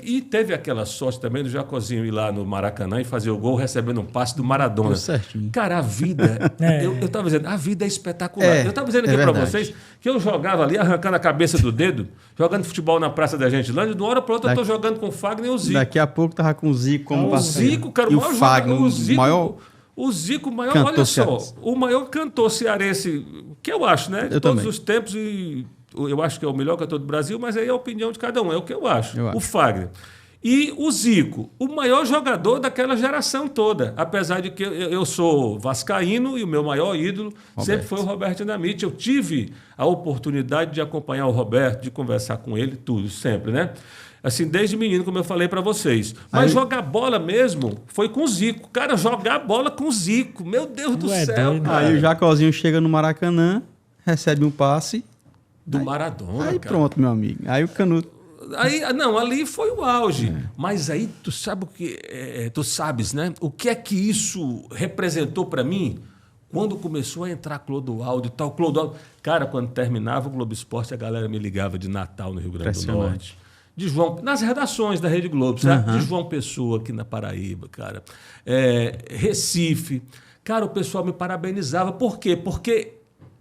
e teve aquela sorte também do Jacozinho ir lá no Maracanã e fazer o gol recebendo um passe do Maradona. Certinho. Cara, a vida... Eu estava dizendo, a vida é espetacular. Eu estava dizendo aqui para vocês que eu jogava ali, arrancando a cabeça do dedo, jogando futebol na Praça da Gentilândia, de uma hora para outra eu estou jogando com o Fagner e o Zico. Daqui a pouco tava com o Zico como parceiro. O Zico, cara, o maior Fagner, o Zico, olha só, o maior cantor cearense, que eu acho, né? De todos os tempos, e eu acho que é o melhor cantor do Brasil, mas aí é a opinião de cada um, é o que eu acho. O Fagner. E o Zico, o maior jogador daquela geração toda, apesar de que eu sou vascaíno e o meu maior ídolo sempre foi o Roberto Dinamite. Eu tive a oportunidade de acompanhar o Roberto, de conversar com ele, tudo, sempre, né? Assim, desde menino, como eu falei para vocês. Mas jogar bola mesmo foi com o Zico. Cara, jogar bola com o Zico. Meu Deus do céu, cara. Aí o Jacozinho chega no Maracanã, recebe um passe do Maradona. Aí cara. Pronto, meu amigo. Aí o Canuto. Ali foi o auge. Mas aí tu sabe o que. Tu sabes, né? O que é que isso representou para mim? Quando começou a entrar Clodoaldo e tal. Clodoaldo. Cara, quando terminava o Globo Esporte, a galera me ligava de Natal no Rio Grande do Norte. Nas redações da Rede Globo, certo? De João Pessoa, aqui na Paraíba, cara. Recife. Cara, o pessoal me parabenizava. Por quê? Porque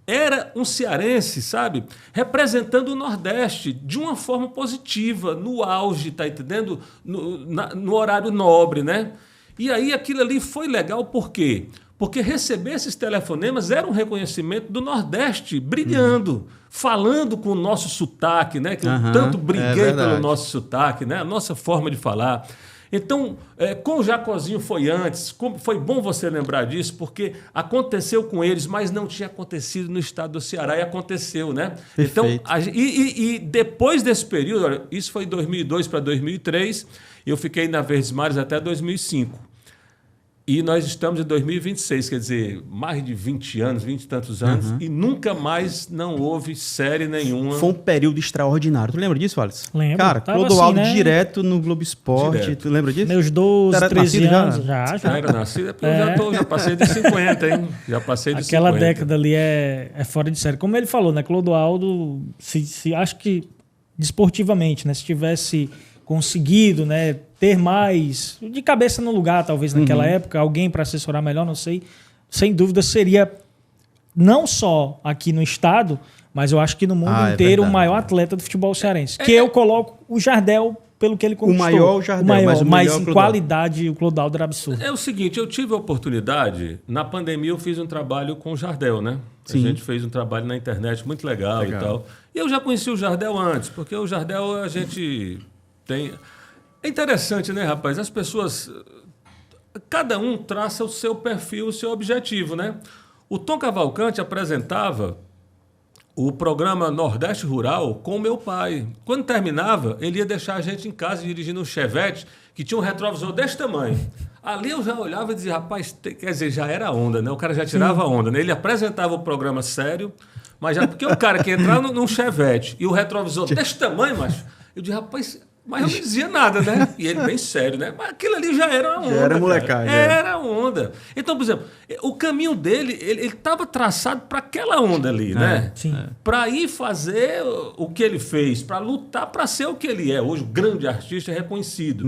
era um cearense, sabe? Representando o Nordeste de uma forma positiva, no auge, tá entendendo? No horário nobre, né? E aí aquilo ali foi legal, por quê? Porque receber esses telefonemas era um reconhecimento do Nordeste brilhando, falando com o nosso sotaque, né? Que eu tanto briguei pelo nosso sotaque, né? A nossa forma de falar. Então, com o Jacozinho foi antes, foi bom você lembrar disso, porque aconteceu com eles, mas não tinha acontecido no estado do Ceará, e aconteceu, né? Perfeito. Então, e depois desse período, olha, isso foi de 2002 para 2003, eu fiquei na Verdes Mares até 2005. E nós estamos em 2026, quer dizer, mais de 20 anos, 20 e tantos anos, e nunca mais não houve série nenhuma. Foi um período extraordinário. Tu lembra disso, Wallace? Lembro. Cara, Clodoaldo assim, né? Direto no Globo Esporte. Direto. Tu lembra disso? Meus 12, 13 anos. Já. Era nascido, é porque eu já passei de 50, hein? Já passei de Aquela 50. década ali é fora de série. Como ele falou, né? Clodoaldo, acho que desportivamente, né? Se tivesse conseguido, né, ter mais de cabeça no lugar, talvez naquela época, alguém para assessorar melhor, não sei, sem dúvida seria não só aqui no estado, mas eu acho que no mundo inteiro o maior atleta do futebol cearense. Que eu coloco o Jardel pelo que ele conquistou. O maior o Jardel, mas em qualidade o Clodoaldo era absurdo. É o seguinte, eu tive a oportunidade, na pandemia eu fiz um trabalho com o Jardel, né? Sim. A gente fez um trabalho na internet muito legal. E tal. E eu já conheci o Jardel antes, porque o Jardel a gente tem... É interessante, né, rapaz? As pessoas... Cada um traça o seu perfil, o seu objetivo, né? O Tom Cavalcante apresentava o programa Nordeste Rural com o meu pai. Quando terminava, ele ia deixar a gente em casa dirigindo um Chevette que tinha um retrovisor desse tamanho. Ali eu já olhava e dizia, rapaz, quer dizer, já era onda, né? O cara já tirava onda, né? Ele apresentava o programa sério, mas já porque o cara que entrava num Chevette e o retrovisor desse tamanho, macho, eu dizia, rapaz... Mas eu não dizia nada, né? E ele bem sério, né? Mas aquilo ali já era uma onda. Já era molecagem. Era onda. Então, por exemplo, o caminho dele, ele estava traçado para aquela onda ali, né? Sim. Para ir fazer o que ele fez, para lutar para ser o que ele é. Hoje, o grande artista reconhecido.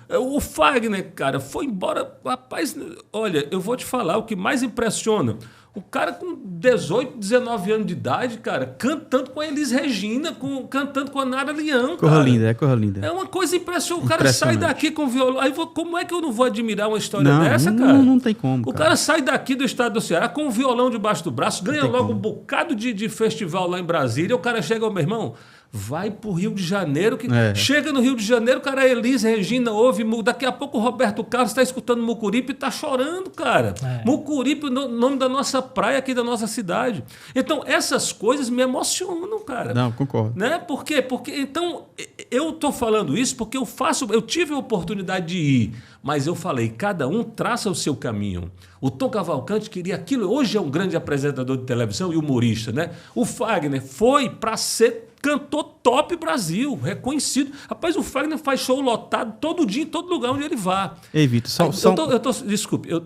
O Fagner, cara, foi embora. Rapaz, olha, eu vou te falar o que mais impressiona. O cara com 18, 19 anos de idade, cara, cantando com a Elis Regina, cantando com a Nara Leão, Corra cara. linda, corra linda. É uma coisa impressionante. O cara sai daqui com violão. Aí como é que eu não vou admirar uma história dessa, não, cara? Não tem como, O cara sai daqui do estado do Ceará com um violão debaixo do braço, ganha logo um bocado de festival lá em Brasília, o cara chega, meu irmão... Vai pro Rio de Janeiro, que chega no Rio de Janeiro, o cara, Elis Regina ouve, daqui a pouco o Roberto Carlos está escutando Mucuripe e tá chorando, cara. Mucuripe, o nome da nossa praia aqui da nossa cidade. Então, essas coisas me emocionam, cara. Não, concordo. Né? Por quê? Porque, então, eu tô falando isso porque eu tive a oportunidade de ir, mas eu falei, cada um traça o seu caminho. O Tom Cavalcante queria aquilo, hoje é um grande apresentador de televisão e humorista, né? O Fagner foi para ser cantor top Brasil, reconhecido. Rapaz, o Fagner faz show lotado todo dia, em todo lugar onde ele vá. Ei, Vitor, desculpe, eu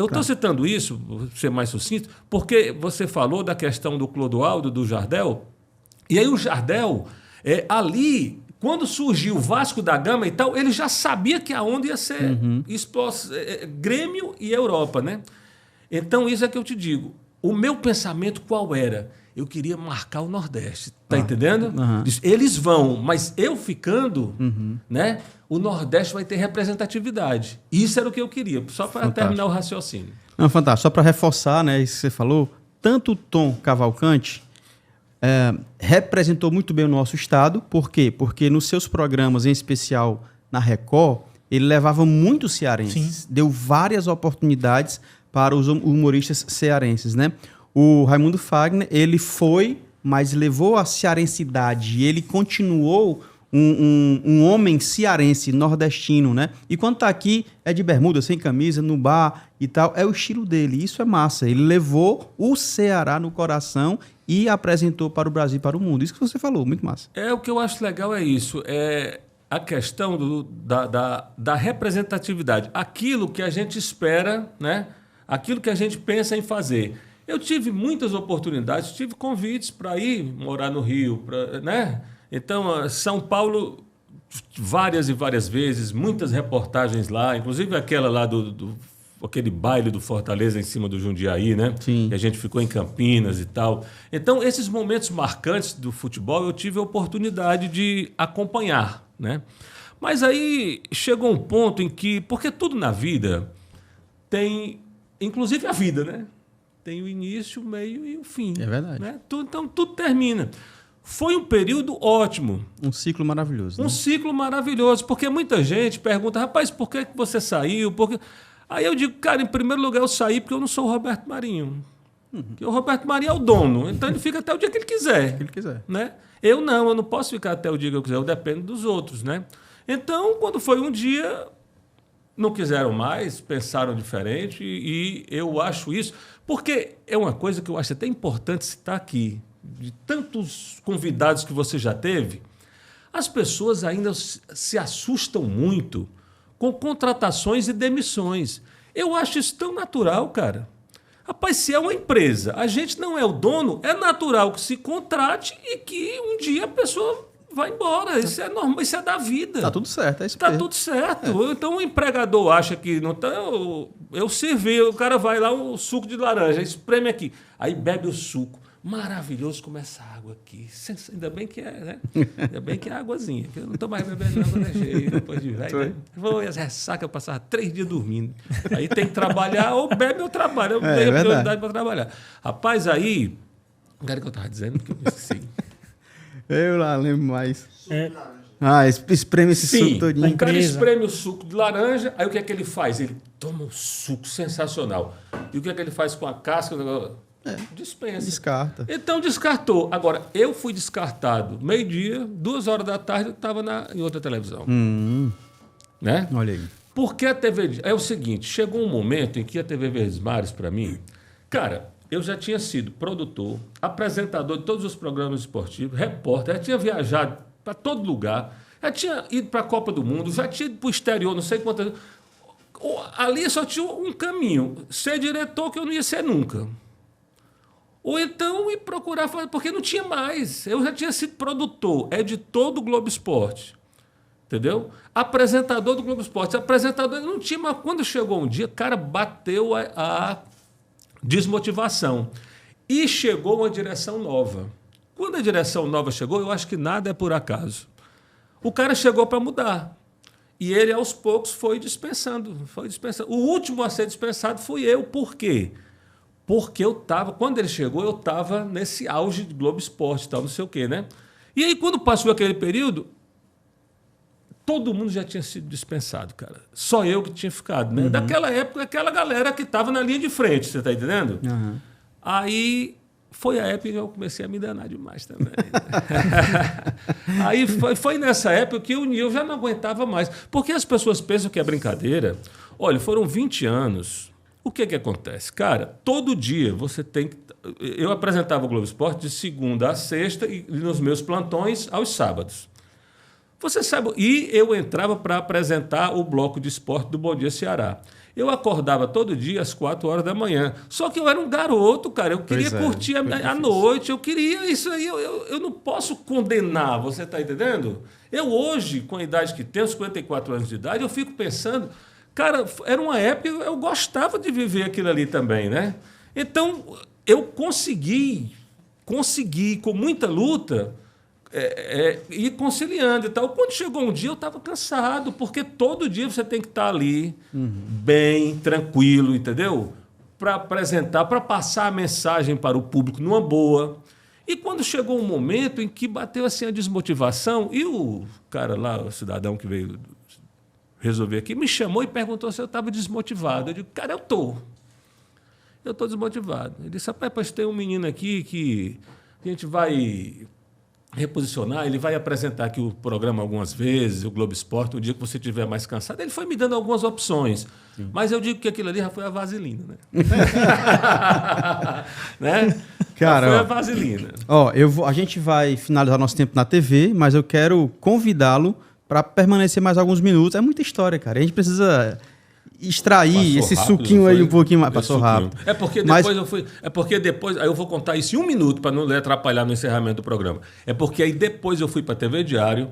estou citando isso, vou ser mais sucinto, porque você falou da questão do Clodoaldo, do Jardel, e aí o Jardel, ali, quando surgiu o Vasco da Gama e tal, ele já sabia que a onda ia ser Grêmio e Europa, né? Então, isso é que eu te digo. O meu pensamento qual era? Eu queria marcar o Nordeste, tá entendendo? Eles vão, mas eu ficando, né? O Nordeste vai ter representatividade. Isso era o que eu queria, só para terminar o raciocínio. Não, fantástico. Só para reforçar, né, isso que você falou, tanto o Tom Cavalcante representou muito bem o nosso estado. Por quê? Porque nos seus programas, em especial na Record, ele levava muitos cearenses. Sim. Deu várias oportunidades para os humoristas cearenses, né? O Raimundo Fagner, ele foi, mas levou a cearensidade. Ele continuou um homem cearense, nordestino, né? E quando tá aqui, é de bermuda, sem camisa, no bar e tal. É o estilo dele. Isso é massa. Ele levou o Ceará no coração e apresentou para o Brasil e para o mundo. Isso que você falou, muito massa. O que eu acho legal é isso. É a questão da representatividade. Aquilo que a gente espera, né? Aquilo que a gente pensa em fazer. Eu tive muitas oportunidades, tive convites para ir morar no Rio, né? Então, São Paulo, várias e várias vezes, muitas reportagens lá, inclusive aquela lá aquele baile do Fortaleza em cima do Jundiaí, né? Sim. E a gente ficou em Campinas e tal. Então, esses momentos marcantes do futebol, eu tive a oportunidade de acompanhar, né? Mas aí chegou um ponto em que, porque tudo na vida tem, inclusive a vida, né? Tem o início, o meio e o fim. É verdade. Né? Então, tudo termina. Foi um período ótimo. Um ciclo maravilhoso. Um ciclo maravilhoso, porque muita gente pergunta, rapaz, por que você saiu? Aí eu digo, cara, em primeiro lugar eu saí porque eu não sou o Roberto Marinho. Porque o Roberto Marinho é o dono, então ele fica até o dia que ele quiser. Né? Eu não posso ficar até o dia que eu quiser, eu dependo dos outros. Né? Então, quando foi um dia... Não quiseram mais, pensaram diferente e eu acho isso... Porque é uma coisa que eu acho até importante citar aqui. De tantos convidados que você já teve, as pessoas ainda se assustam muito com contratações e demissões. Eu acho isso tão natural, cara. Rapaz, se é uma empresa, a gente não é o dono, é natural que se contrate e que um dia a pessoa... vai embora, isso é normal, isso é da vida. Tá tudo certo, é isso mesmo. Tá tudo certo. Então o empregador acha que não tá. Eu servi, o cara vai lá, o suco de laranja, espreme aqui. Aí bebe o suco. Maravilhoso como essa água aqui. Ainda bem que é, né? Ainda bem que é águazinha, que eu não estou mais bebendo água da cheia depois de velho. Né? Vou as ressaca, eu passava 3 dias dormindo. Aí tem que trabalhar, ou bebe ou trabalha. Eu tenho prioridade para trabalhar. Rapaz, aí... O que eu estava dizendo, que eu esqueci. Eu lá lembro mais. Espreme esse suco todinho. O cara espreme o suco de laranja, aí o que é que ele faz? Ele toma um suco sensacional. E o que é que ele faz com a casca? Dispensa. Descarta. Então descartou. Agora, eu fui descartado meio-dia, 2 horas da tarde, eu estava em outra televisão. Né? Olha aí. Porque a TV... É o seguinte, chegou um momento em que a TV Verdes Mares, para mim... Cara, eu já tinha sido produtor, apresentador de todos os programas esportivos, repórter, já tinha viajado para todo lugar, já tinha ido para a Copa do Mundo, já tinha ido para o exterior, não sei quantas... Ali só tinha um caminho, ser diretor, que eu não ia ser nunca. Ou então ir procurar fazer, porque não tinha mais. Eu já tinha sido produtor, editor do Globo Esporte. Entendeu? Apresentador do Globo Esporte. Apresentador, não tinha, mas quando chegou um dia, cara, bateu a desmotivação. E chegou uma direção nova. Quando a direção nova chegou, eu acho que nada é por acaso. O cara chegou para mudar. E ele, aos poucos, foi dispensando. O último a ser dispensado fui eu. Por quê? Porque quando ele chegou, eu estava nesse auge de Globo Esporte e tal, não sei o quê, né? E aí, quando passou aquele período, todo mundo já tinha sido dispensado, cara. Só eu que tinha ficado, né? Daquela época, aquela galera que estava na linha de frente, você está entendendo? Aí foi a época que eu comecei a me danar demais também. Aí foi nessa época que eu já não aguentava mais. Porque as pessoas pensam que é brincadeira. Olha, foram 20 anos... O que acontece? Cara, todo dia você tem que... Eu apresentava o Globo Esporte de segunda a sexta e nos meus plantões aos sábados. Você sabe... E eu entrava para apresentar o bloco de esporte do Bom Dia Ceará. Eu acordava todo dia às 4 horas da manhã. Só que eu era um garoto, cara. Eu queria curtir a noite. Eu queria isso aí. Eu não posso condenar, você está entendendo? Eu hoje, com a idade que tenho, 54 anos de idade, eu fico pensando... Cara, era uma época que eu gostava de viver aquilo ali também, né? Então, eu consegui, com muita luta, ir conciliando e tal. Quando chegou um dia, eu estava cansado, porque todo dia você tem que estar ali, bem, tranquilo, entendeu? Para apresentar, para passar a mensagem para o público numa boa. E quando chegou um momento em que bateu assim a desmotivação, e o cara lá, o cidadão que veio... resolver aqui, me chamou e perguntou se eu estava desmotivado. Eu digo, cara, eu estou desmotivado. Ele disse, rapaz, tem um menino aqui que a gente vai reposicionar, ele vai apresentar aqui o programa algumas vezes, o Globo Esporte, o dia que você estiver mais cansado. Ele foi me dando algumas opções, mas eu digo que aquilo ali já foi a vaselina, né? Né? Cara, já foi a vaselina. A gente vai finalizar nosso tempo na TV, mas eu quero convidá-lo para permanecer mais alguns minutos. É muita história, cara. A gente precisa extrair esse suquinho aí um pouquinho mais. Passou rápido. Porque depois... Aí eu vou contar isso em 1 minuto para não lhe atrapalhar no encerramento do programa. É porque aí depois eu fui para a TV Diário.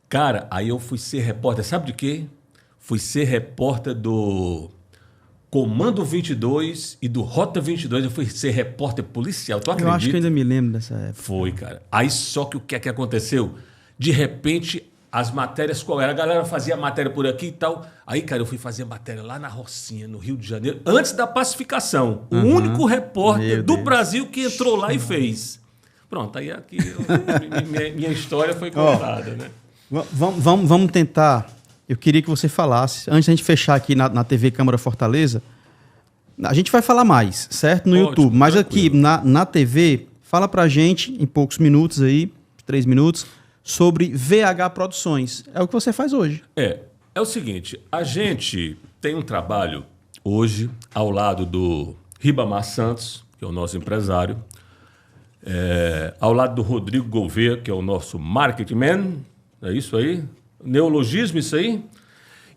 Cara, aí eu fui ser repórter. Sabe de quê? Fui ser repórter do Comando 22 e do Rota 22. Eu fui ser repórter policial. Tu acredita? Eu acho que eu ainda me lembro dessa época. Foi, cara. Aí só que o que é que aconteceu? De repente... As matérias, qual era? A galera fazia matéria por aqui e tal. Aí, cara, eu fui fazer matéria lá na Rocinha, no Rio de Janeiro, antes da pacificação. O único repórter do Brasil que entrou lá e fez. Pronto, aí aqui minha história foi contada, né? Vamos tentar. Eu queria que você falasse, antes da gente fechar aqui na TV Câmara Fortaleza, a gente vai falar mais, certo? No YouTube. Mas tranquilo. Aqui na TV, fala pra gente, em poucos minutos aí, 3 minutos, sobre VH Produções. É o que você faz hoje. É o seguinte, a gente tem um trabalho hoje ao lado do Ribamar Santos, que é o nosso empresário, ao lado do Rodrigo Gouveia, que é o nosso marketing man, é isso aí? Neologismo isso aí?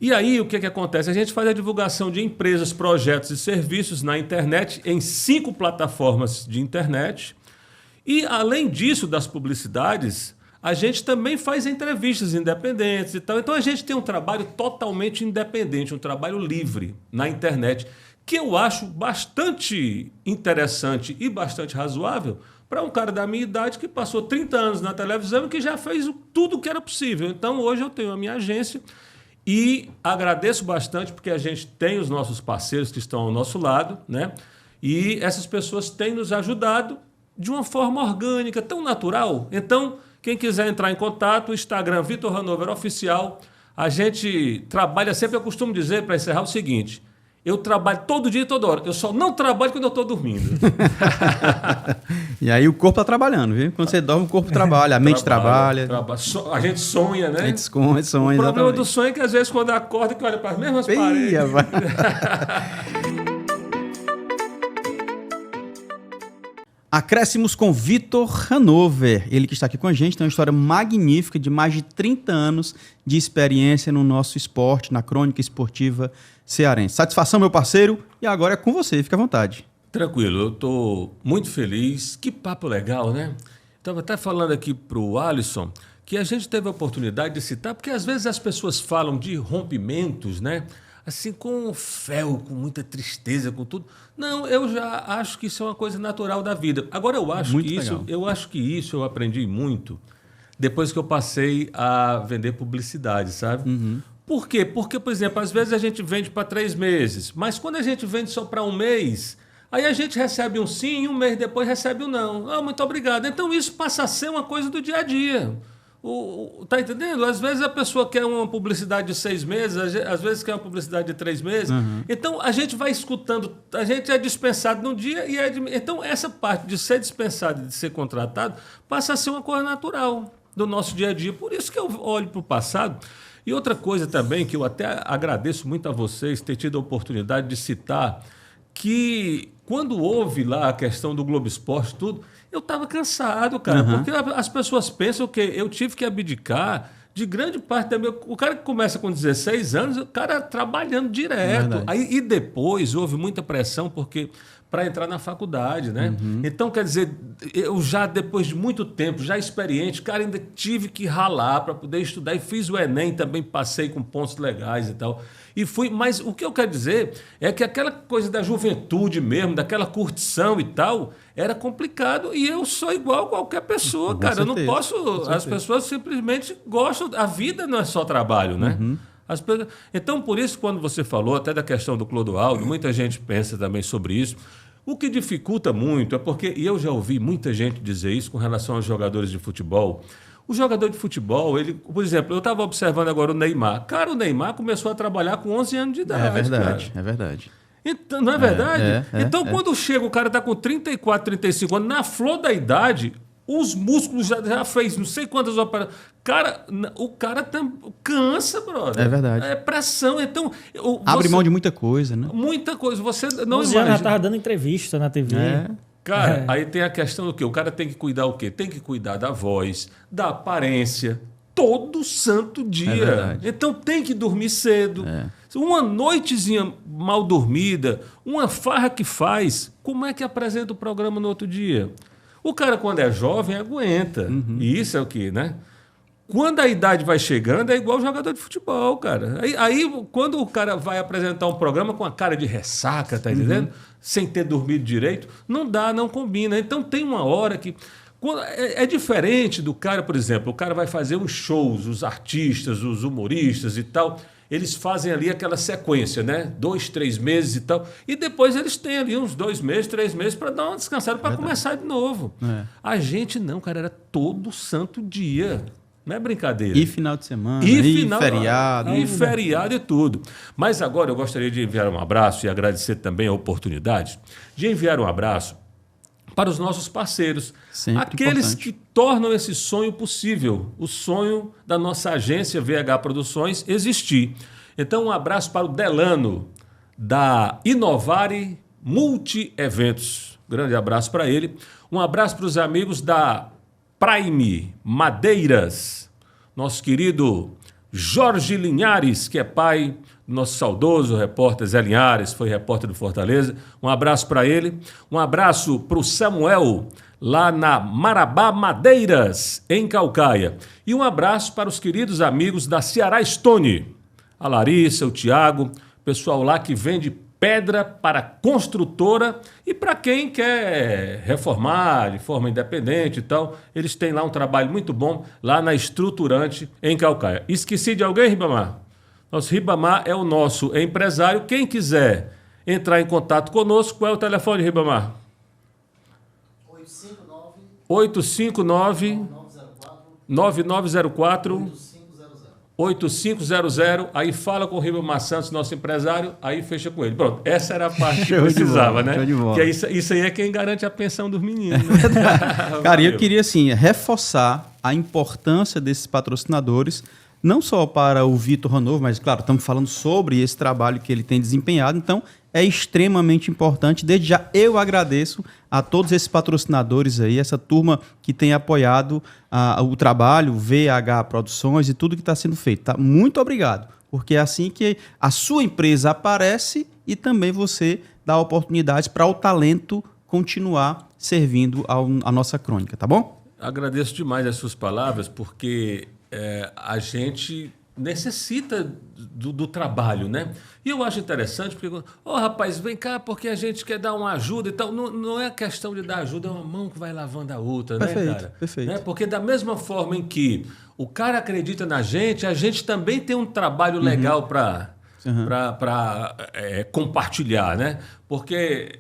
E aí o que acontece? A gente faz a divulgação de empresas, projetos e serviços na internet, em 5 plataformas de internet. E além disso, das publicidades... A gente também faz entrevistas independentes e tal. Então, a gente tem um trabalho totalmente independente, um trabalho livre na internet, que eu acho bastante interessante e bastante razoável para um cara da minha idade que passou 30 anos na televisão e que já fez tudo o que era possível. Então, hoje eu tenho a minha agência e agradeço bastante porque a gente tem os nossos parceiros que estão ao nosso lado, né? E essas pessoas têm nos ajudado de uma forma orgânica, tão natural. Então, quem quiser entrar em contato, o Instagram Vitor Hanover Oficial. A gente trabalha sempre, eu costumo dizer, para encerrar, o seguinte: eu trabalho todo dia e toda hora. Eu só não trabalho quando eu estou dormindo. E aí o corpo está trabalhando, viu? Quando você dorme, o corpo trabalha, a mente trabalha. A gente sonha, né? A gente sonha, o problema exatamente. do sonho é que às vezes quando acorda que olha para as mesmas paredes. Acréscimos com Vitor Hanover, ele que está aqui com a gente, tem uma história magnífica de mais de 30 anos de experiência no nosso esporte, na crônica esportiva cearense. Satisfação, meu parceiro, e agora é com você, fica à vontade. Tranquilo, eu estou muito feliz. Que papo legal, né? Estava até falando aqui para o Alisson que a gente teve a oportunidade de citar, porque às vezes as pessoas falam de rompimentos, né? Assim, com fel, com muita tristeza, com tudo. Não, eu já acho que isso é uma coisa natural da vida. Agora, eu acho que isso eu aprendi muito depois que eu passei a vender publicidade, sabe? Uhum. Por quê? Porque, por exemplo, às vezes a gente vende para 3 meses, mas quando a gente vende só para 1 mês, aí a gente recebe um sim e 1 mês depois recebe um não. Ah, muito obrigado. Então, isso passa a ser uma coisa do dia a dia. Tá entendendo? Às vezes a pessoa quer uma publicidade de 6 meses, às vezes quer uma publicidade de 3 meses. Uhum. Então, a gente vai escutando, a gente é dispensado num dia e então essa parte de ser dispensado e de ser contratado passa a ser uma coisa natural do nosso dia a dia. Por isso que eu olho para o passado. E outra coisa também que eu até agradeço muito a vocês ter tido a oportunidade de citar, que quando houve lá a questão do Globo Esporte, tudo, eu estava cansado, cara, porque as pessoas pensam que eu tive que abdicar de grande parte da minha... O cara que começa com 16 anos, o cara trabalhando direto. Aí, e depois houve muita pressão, porque para entrar na faculdade, né? Então, quer dizer, eu já, depois de muito tempo, já experiente, cara, ainda tive que ralar para poder estudar e fiz o Enem também, passei com pontos legais e tal. E fui, mas o que eu quero dizer é que aquela coisa da juventude mesmo, daquela curtição e tal, era complicado e eu sou igual a qualquer pessoa, cara. Eu não posso... As pessoas simplesmente gostam... A vida não é só trabalho, né? Então, por isso, quando você falou até da questão do Clodoaldo, muita gente pensa também sobre isso. O que dificulta muito é porque, e eu já ouvi muita gente dizer isso com relação aos jogadores de futebol. O jogador de futebol, ele, por exemplo, eu estava observando agora o Neymar. Cara, o Neymar começou a trabalhar com 11 anos de idade. É verdade, cara. É verdade. Então, não é verdade? Então, quando chega, o cara está com 34, 35 anos, na flor da idade, os músculos já fez não sei quantas operações. Cara, o cara cansa, brother. É verdade. É pressão. Então, abre mão de muita coisa, né? Muita coisa. Você não imagina. Já estava dando entrevista na TV. Cara, aí tem a questão do quê? O cara tem que cuidar o quê? Tem que cuidar da voz, da aparência, todo santo dia. Então tem que dormir cedo. Uma noitezinha mal dormida, uma farra que faz, como é que apresenta o programa no outro dia? O cara, quando é jovem, aguenta. E isso é o que, né? Quando a idade vai chegando, é igual jogador de futebol, cara. Aí quando o cara vai apresentar um programa com a cara de ressaca, tá entendendo? Sem ter dormido direito, não dá, não combina. Então tem uma hora que... É diferente do cara, por exemplo, o cara vai fazer uns shows, os artistas, os humoristas e tal, eles fazem ali aquela sequência, né? 2, 3 meses e tal, e depois eles têm ali uns 2 meses, 3 meses para dar uma descansada, para começar de novo. A gente não, cara, era todo santo dia. Não é brincadeira. E final de semana, e feriado. E feriado e tudo. Mas agora eu gostaria de enviar um abraço e agradecer também a oportunidade de enviar um abraço para os nossos parceiros. Sempre aqueles importante. que tornam esse sonho possível, o sonho da nossa agência VH Produções existir. Então, um abraço para o Delano, da Inovare Multi-Eventos. Grande abraço para ele. Um abraço para os amigos da Prime Madeiras, nosso querido Jorge Linhares, que é pai do nosso saudoso repórter Zé Linhares, foi repórter do Fortaleza. Um abraço para ele. Um abraço para o Samuel, lá na Marabá Madeiras, em Caucaia. E um abraço para os queridos amigos da Ceará Stone, a Larissa, o Tiago, pessoal lá que vende pedra para construtora e para quem quer reformar de forma independente e tal, eles têm lá um trabalho muito bom lá na Estruturante em Caucaia. Esqueci de alguém, Ribamar? Nosso Ribamar é o nosso empresário. Quem quiser entrar em contato conosco, qual é o telefone, Ribamar? 859-9904 8500, aí fala com o Ribamar Santos, nosso empresário, aí fecha com ele. Pronto, essa era a parte que precisava, né? Que isso aí é quem garante a pensão dos meninos. Né? Cara, eu queria, assim, reforçar a importância desses patrocinadores, não só para o Vitor Hanover, mas, claro, estamos falando sobre esse trabalho que ele tem desempenhado, então é extremamente importante. Desde já eu agradeço a todos esses patrocinadores aí, essa turma que tem apoiado o trabalho, VH Produções e tudo que está sendo feito. Tá? Muito obrigado, porque é assim que a sua empresa aparece e também você dá oportunidades para o talento continuar servindo a nossa crônica, tá bom? Agradeço demais as suas palavras, porque a gente necessita do trabalho, né? E eu acho interessante porque, rapaz, vem cá porque a gente quer dar uma ajuda e tal. Não é questão de dar ajuda, é uma mão que vai lavando a outra, perfeito, né, cara? Perfeito. Né? Porque da mesma forma em que o cara acredita na gente, a gente também tem um trabalho legal para compartilhar, né? Porque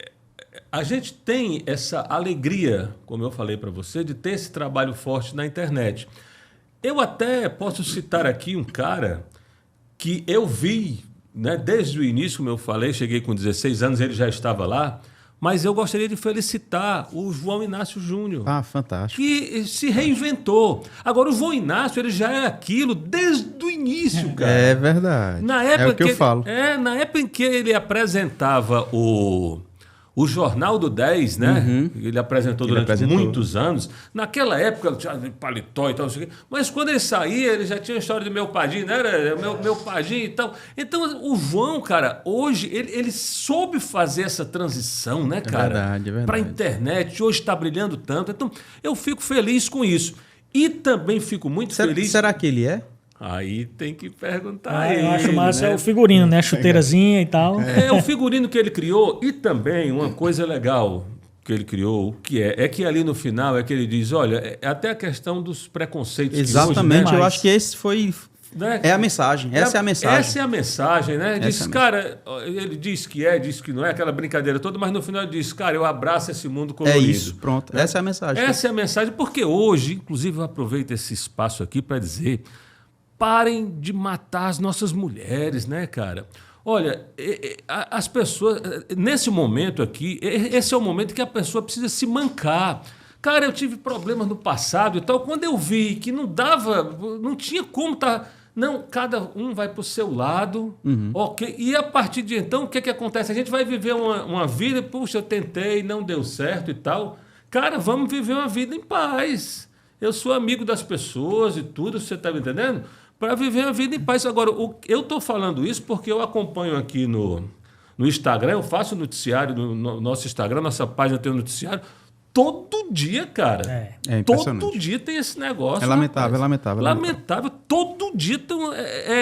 a gente tem essa alegria, como eu falei para você, de ter esse trabalho forte na internet. Eu até posso citar aqui um cara que eu vi, né, desde o início, como eu falei, cheguei com 16 anos, ele já estava lá, mas eu gostaria de felicitar o João Inácio Júnior. Ah, fantástico. Que se reinventou. Agora, o João Inácio, ele já é aquilo desde o início, cara. É verdade. Na época é o que eu falo. Na época em que ele apresentava o Jornal do 10, né? Ele apresentou durante muitos anos. Naquela época, ele tinha paletó e tal, mas quando ele saía, ele já tinha a história do meu padrinho, né? Meu padrinho e tal. Então, o João, cara, hoje, ele soube fazer essa transição, né, cara? É verdade. Para a internet, hoje está brilhando tanto. Então, eu fico feliz com isso. E também fico muito feliz... Será que ele é? Aí tem que perguntar eu acho massa, né? É o figurino, né? Chuteirazinha e tal. É o figurino que ele criou. E também uma coisa legal que ele criou, o que é que ali no final é que ele diz, olha, é até a questão dos preconceitos. Exatamente, hoje, né? Eu acho que esse foi... Né? É a mensagem, essa é a mensagem. Essa é a mensagem, né? Diz, cara, ele diz que não é, aquela brincadeira toda, mas no final ele diz, cara, eu abraço esse mundo colorido. É isso, pronto. Essa é a mensagem. Essa é a mensagem, porque hoje, inclusive, eu aproveito esse espaço aqui para dizer... Parem de matar as nossas mulheres, né, cara? Olha, as pessoas... Nesse momento aqui, esse é o momento que a pessoa precisa se mancar. Cara, eu tive problemas no passado e tal. Quando eu vi que não dava... Não tinha como estar... Não, cada um vai para o seu lado. Ok? E a partir de então, o que acontece? A gente vai viver uma vida... Puxa, eu tentei, não deu certo e tal. Cara, vamos viver uma vida em paz. Eu sou amigo das pessoas e tudo, você está me entendendo? Para viver a vida em paz. Agora, eu estou falando isso porque eu acompanho aqui no Instagram, eu faço noticiário no nosso Instagram, nossa página tem um noticiário, todo dia, cara. Impressionante. Todo dia tem esse negócio. É lamentável, lamentável. Lamentável. Todo dia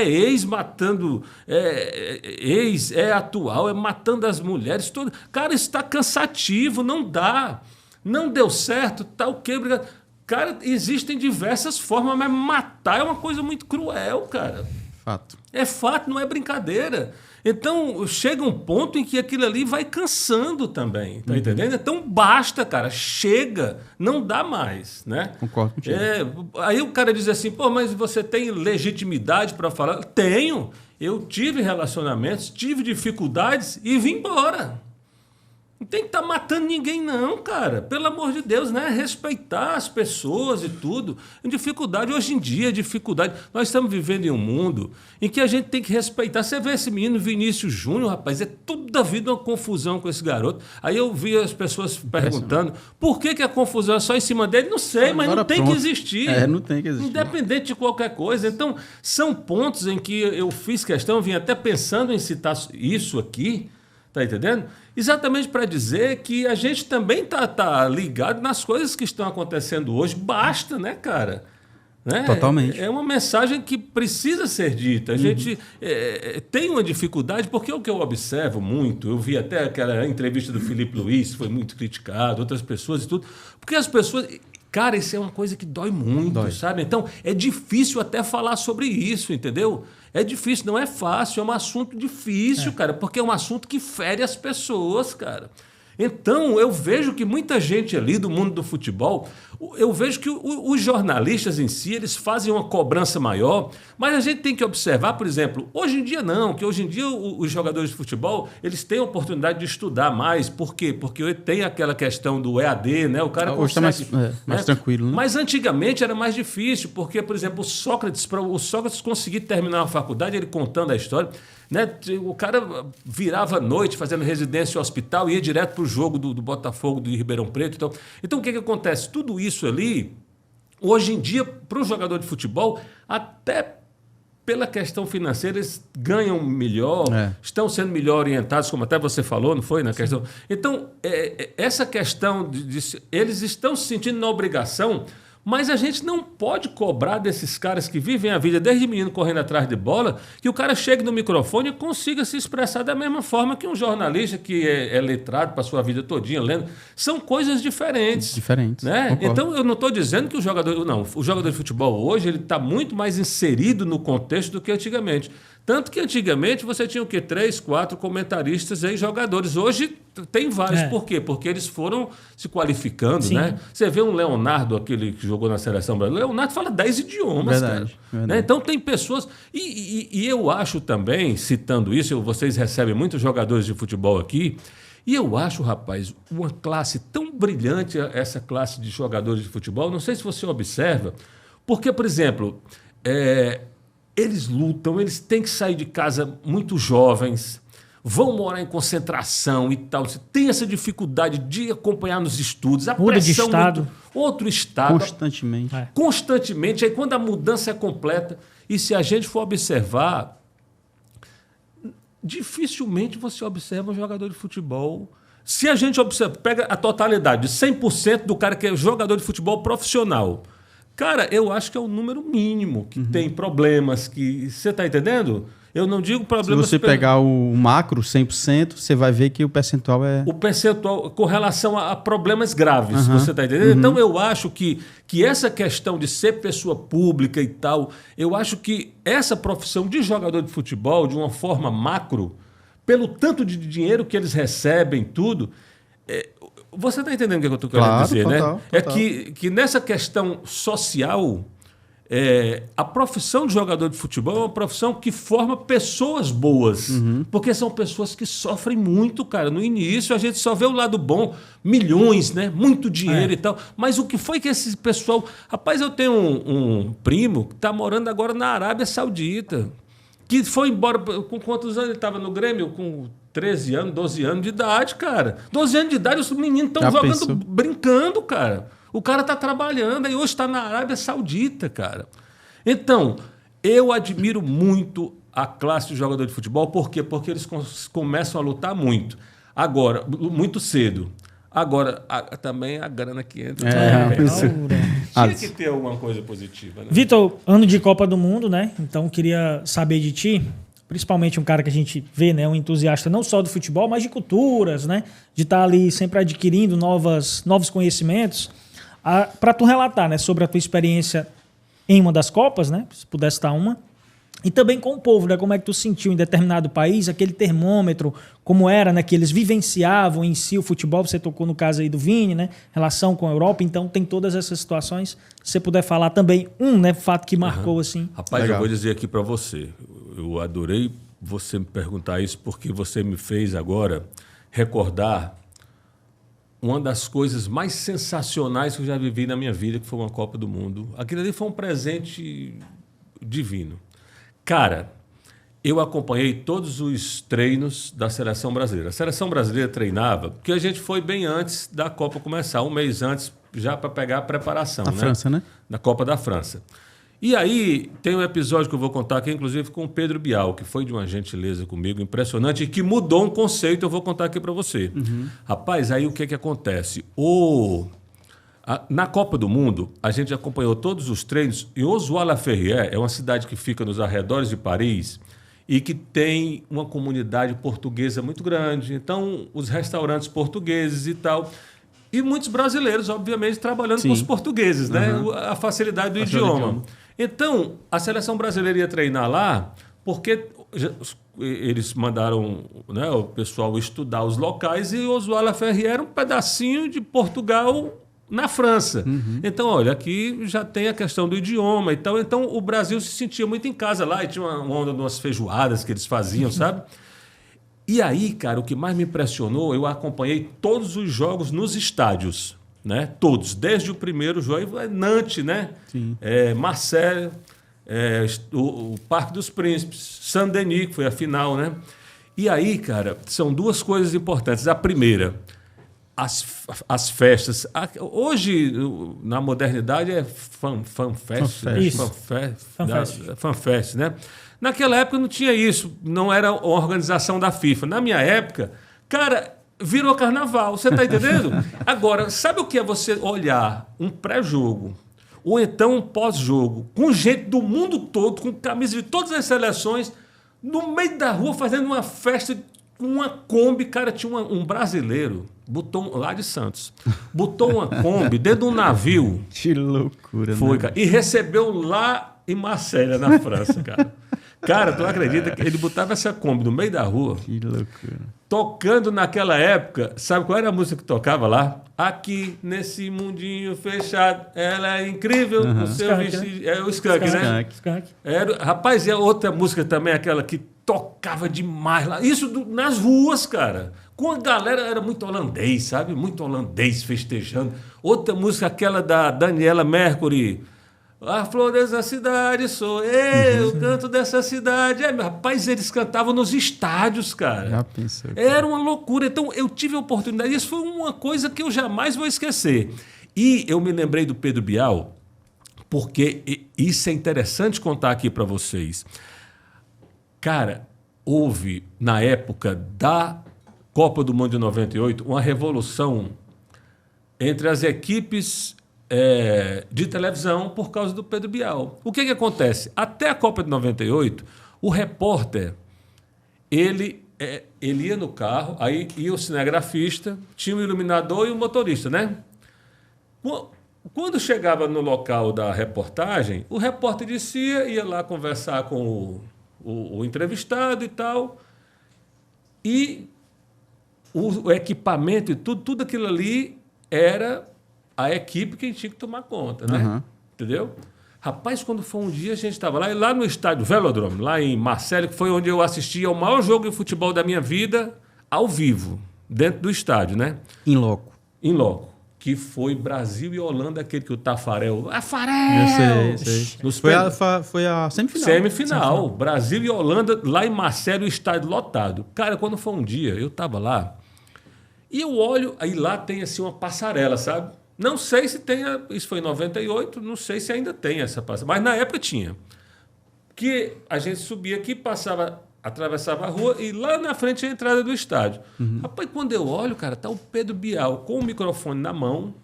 ex matando, ex, atual, matando as mulheres. Tudo. Cara, isso está cansativo, não dá. Não deu certo, tá o quê? Cara, existem diversas formas, mas matar é uma coisa muito cruel, cara. Fato. É fato, não é brincadeira. Então, chega um ponto em que aquilo ali vai cansando também, tá entendendo? Então, basta, cara, chega, não dá mais, né? Concordo contigo. Aí o cara diz assim, pô, mas você tem legitimidade para falar? Tenho. Eu tive relacionamentos, tive dificuldades e vim embora. Não tem que estar matando ninguém, não, cara. Pelo amor de Deus, né? Respeitar as pessoas e tudo. Dificuldade, hoje em dia, dificuldade. Nós estamos vivendo em um mundo em que a gente tem que respeitar. Você vê esse menino Vinícius Júnior, rapaz, é toda a vida uma confusão com esse garoto. Aí eu vi as pessoas perguntando por que a confusão é só em cima dele. Não sei, mas não tem que existir. Não tem que existir. Independente de qualquer coisa. Então, são pontos em que eu fiz questão, eu vim até pensando em citar isso aqui, tá entendendo? Exatamente para dizer que a gente também tá ligado nas coisas que estão acontecendo hoje. Basta, né, cara? Né? Totalmente. É uma mensagem que precisa ser dita. A gente tem uma dificuldade, porque o que eu observo muito, eu vi até aquela entrevista do Felipe Luiz, foi muito criticado, outras pessoas e tudo, porque as pessoas... Cara, isso é uma coisa que dói muito, sabe? Então, é difícil até falar sobre isso, entendeu? É difícil, não é fácil, é um assunto difícil, cara, porque é um assunto que fere as pessoas, cara. Então, eu vejo que muita gente ali do mundo do futebol, eu vejo que os jornalistas em si, eles fazem uma cobrança maior, mas a gente tem que observar, por exemplo, hoje em dia não, que hoje em dia os jogadores de futebol, eles têm a oportunidade de estudar mais. Por quê? Porque tem aquela questão do EAD, né? O cara hoje consegue... está mais tranquilo, né? Mas antigamente era mais difícil, porque, por exemplo, o Sócrates conseguir terminar a faculdade, ele contando a história... Né? O cara virava à noite fazendo residência no hospital e ia direto para o jogo do Botafogo, de Ribeirão Preto. Então, o que acontece? Tudo isso ali, hoje em dia, para o jogador de futebol, até pela questão financeira, eles ganham melhor, estão sendo melhor orientados, como até você falou, não foi? Na questão. Então, essa questão eles estão se sentindo na obrigação. Mas a gente não pode cobrar desses caras que vivem a vida desde menino correndo atrás de bola, que o cara chegue no microfone e consiga se expressar da mesma forma que um jornalista que é letrado para a sua vida todinha, lendo. São coisas diferentes. Né? Então, eu não estou dizendo que o jogador de futebol hoje ele está muito mais inserido no contexto do que antigamente. Tanto que antigamente você tinha o quê? 3, 4 comentaristas aí, jogadores. Hoje tem vários. Por quê? Porque eles foram se qualificando, né? Você vê um Leonardo, aquele que jogou na seleção brasileira, Leonardo fala 10 idiomas, cara. Né? Então tem pessoas... E eu acho também, citando isso, vocês recebem muitos jogadores de futebol aqui, e eu acho, rapaz, uma classe tão brilhante, essa classe de jogadores de futebol, não sei se você observa, porque, por exemplo... Eles lutam, eles têm que sair de casa muito jovens, vão morar em concentração e tal. Você tem essa dificuldade de acompanhar nos estudos, a muda pressão... de estado. Outro estado. Constantemente. Constantemente. Aí quando a mudança é completa, e se a gente for observar, dificilmente você observa um jogador de futebol... Se a gente pega a totalidade de 100% do cara que é jogador de futebol profissional... Cara, eu acho que é o número mínimo que tem problemas que... Você está entendendo? Eu não digo problemas... Se você pegar o macro, 100%, você vai ver que o percentual é... O percentual com relação a problemas graves, você está entendendo? Então, eu acho que essa questão de ser pessoa pública e tal, eu acho que essa profissão de jogador de futebol, de uma forma macro, pelo tanto de dinheiro que eles recebem, tudo... Você está entendendo o que eu estou querendo dizer, total, né? Total. É que nessa questão social, a profissão de jogador de futebol é uma profissão que forma pessoas boas. Porque são pessoas que sofrem muito, cara. No início, a gente só vê o lado bom, milhões, né? Muito dinheiro e tal. Mas o que foi que esse pessoal... Rapaz, eu tenho um primo que está morando agora na Arábia Saudita, que foi embora... Com quantos anos ele estava no Grêmio? Com 13 anos, 12 anos de idade, cara. 12 anos de idade, os meninos estão jogando, brincando, cara. O cara está trabalhando, aí hoje está na Arábia Saudita, cara. Então, eu admiro muito a classe de jogador de futebol. Por quê? Porque eles começam a lutar muito. Agora, muito cedo. Agora, também a grana que entra. Tinha que ter alguma coisa positiva. Né? Vitor, ano de Copa do Mundo, né? Então, queria saber de ti, principalmente um cara que a gente vê, né? Um entusiasta não só do futebol, mas de culturas, né? De estar ali sempre adquirindo novos conhecimentos. Para tu relatar, né? Sobre a tua experiência em uma das Copas, né? Se pudesse dar uma. E também com o povo, né? Como é que tu sentiu em determinado país, aquele termômetro, como era, né? Que eles vivenciavam em si o futebol. Você tocou no caso aí do Vini, né? Relação com a Europa. Então tem todas essas situações. Se você puder falar também né? Fato que marcou assim. Rapaz, legal. Eu vou dizer aqui para você. Eu adorei você me perguntar isso porque você me fez agora recordar uma das coisas mais sensacionais que eu já vivi na minha vida, que foi uma Copa do Mundo. Aquilo ali foi um presente divino. Cara, eu acompanhei todos os treinos da Seleção Brasileira. A Seleção Brasileira treinava, porque a gente foi bem antes da Copa começar, um mês antes, já para pegar a preparação. Na França, né? Na Copa da França. E aí, tem um episódio que eu vou contar aqui, inclusive, com o Pedro Bial, que foi de uma gentileza comigo, impressionante, e que mudou um conceito, eu vou contar aqui para você. Rapaz, aí o que acontece? Na Copa do Mundo, a gente acompanhou todos os treinos e Ozoir-la-Ferrière é uma cidade que fica nos arredores de Paris e que tem uma comunidade portuguesa muito grande. Então, os restaurantes portugueses e tal. E muitos brasileiros, obviamente, trabalhando com os portugueses, né? A facilidade do idioma. Então, a seleção brasileira ia treinar lá porque eles mandaram, né, o pessoal estudar os locais e Ozoir-la-Ferrière era um pedacinho de Portugal na França. Então, olha, aqui já tem a questão do idioma e tal. Então, o Brasil se sentia muito em casa lá e tinha uma onda de umas feijoadas que eles faziam, sabe? E aí, cara, o que mais me impressionou, eu acompanhei todos os jogos nos estádios, né? Todos, desde o primeiro jogo, Nantes, né? Marseille, o Parque dos Príncipes, Saint-Denis, que foi a final, né? E aí, cara, são duas coisas importantes. A primeira, as festas. Hoje, na modernidade, é FanFest, né? Naquela época não tinha isso, não era a organização da FIFA. Na minha época, cara, virou carnaval, você está entendendo? Agora, sabe o que é você olhar um pré-jogo ou então um pós-jogo com gente do mundo todo, com camisa de todas as seleções, no meio da rua fazendo uma festa, uma Kombi, cara, tinha um brasileiro, lá de Santos, botou uma Kombi dentro de um navio. Que loucura, foi, né? Cara, e recebeu lá em Marselha, na França, cara. Cara, tu acredita que ele botava essa Kombi no meio da rua? Que loucura. Tocando naquela época, sabe qual era a música que tocava lá? Aqui, nesse mundinho fechado, ela é incrível, o seu vestido... É o Skank, né? Skank. Rapaz, e a outra música também, aquela que tocava demais lá. Isso nas ruas, cara. Com a galera, era muito holandês, sabe? Muito holandês festejando. Outra música, aquela da Daniela Mercury... A flor dessa cidade sou eu, canto dessa cidade. Rapaz, eles cantavam nos estádios, cara. Já pensou. Era uma loucura. Então, eu tive a oportunidade. Isso foi uma coisa que eu jamais vou esquecer. E eu me lembrei do Pedro Bial, porque isso é interessante contar aqui para vocês. Cara, houve, na época da Copa do Mundo de 98, uma revolução entre as equipes... de televisão por causa do Pedro Bial. O que acontece? Até a Copa de 98, o repórter, ele ia no carro, aí ia o cinegrafista, tinha o iluminador e o motorista, né? Quando chegava no local da reportagem, o repórter descia, ia lá conversar com o entrevistado e tal, e o equipamento e tudo aquilo ali era... a equipe que tinha que tomar conta, né? Entendeu? Rapaz, quando foi um dia, a gente estava lá no estádio Velodrome, lá em Marselha, que foi onde eu assisti ao maior jogo de futebol da minha vida, ao vivo, dentro do estádio, né? In loco. In loco. Que foi Brasil e Holanda, aquele que o Tafarel... Tafarel! Eu sei. Foi a semifinal. Semifinal. Brasil e Holanda, lá em Marselha, o estádio lotado. Cara, quando foi um dia, eu estava lá, e eu olho, aí lá tem assim uma passarela, sabe? Não sei se tem, isso foi em 98, não sei se ainda tem essa passagem, mas na época tinha. Que a gente subia aqui, atravessava a rua e lá na frente é a entrada do estádio. Rapaz, quando eu olho, cara, tá o Pedro Bial com o microfone na mão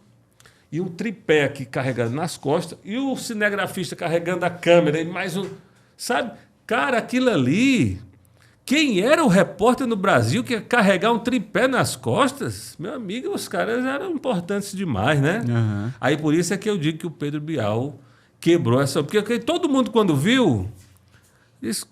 e um tripé aqui carregado nas costas e o cinegrafista carregando a câmera e mais um... Sabe? Cara, aquilo ali... Quem era o repórter no Brasil que ia carregar um tripé nas costas? Meu amigo, os caras eram importantes demais, né? Aí por isso é que eu digo que o Pedro Bial quebrou essa... Porque todo mundo quando viu...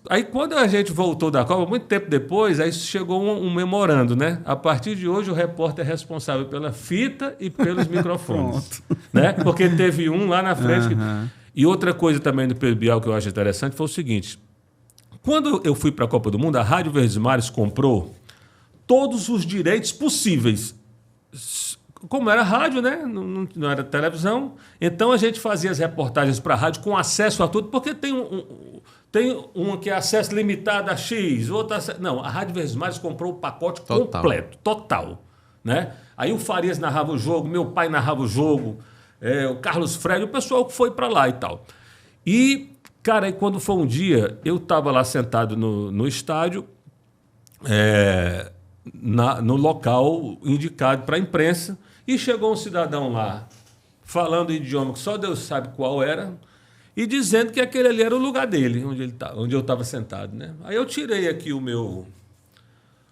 Aí quando a gente voltou da Copa, muito tempo depois, aí chegou um memorando, né? A partir de hoje o repórter é responsável pela fita e pelos microfones. Né? Porque teve um lá na frente... E outra coisa também do Pedro Bial que eu acho interessante foi o seguinte... Quando eu fui para a Copa do Mundo, a Rádio Verdes Mares comprou todos os direitos possíveis. Como era rádio, né? Não era televisão. Então a gente fazia as reportagens para a rádio com acesso a tudo, porque tem um que é acesso limitado a X, outro acesso... Não, a Rádio Verdes Mares comprou o pacote completo, total. Né? Aí o Farias narrava o jogo, meu pai narrava o jogo, o Carlos Fred, o pessoal que foi para lá e tal. E... Cara, aí quando foi um dia, eu estava lá sentado no estádio, no local indicado para a imprensa, e chegou um cidadão lá falando idioma que só Deus sabe qual era, e dizendo que aquele ali era o lugar dele, onde eu estava sentado, né? Aí eu tirei aqui o meu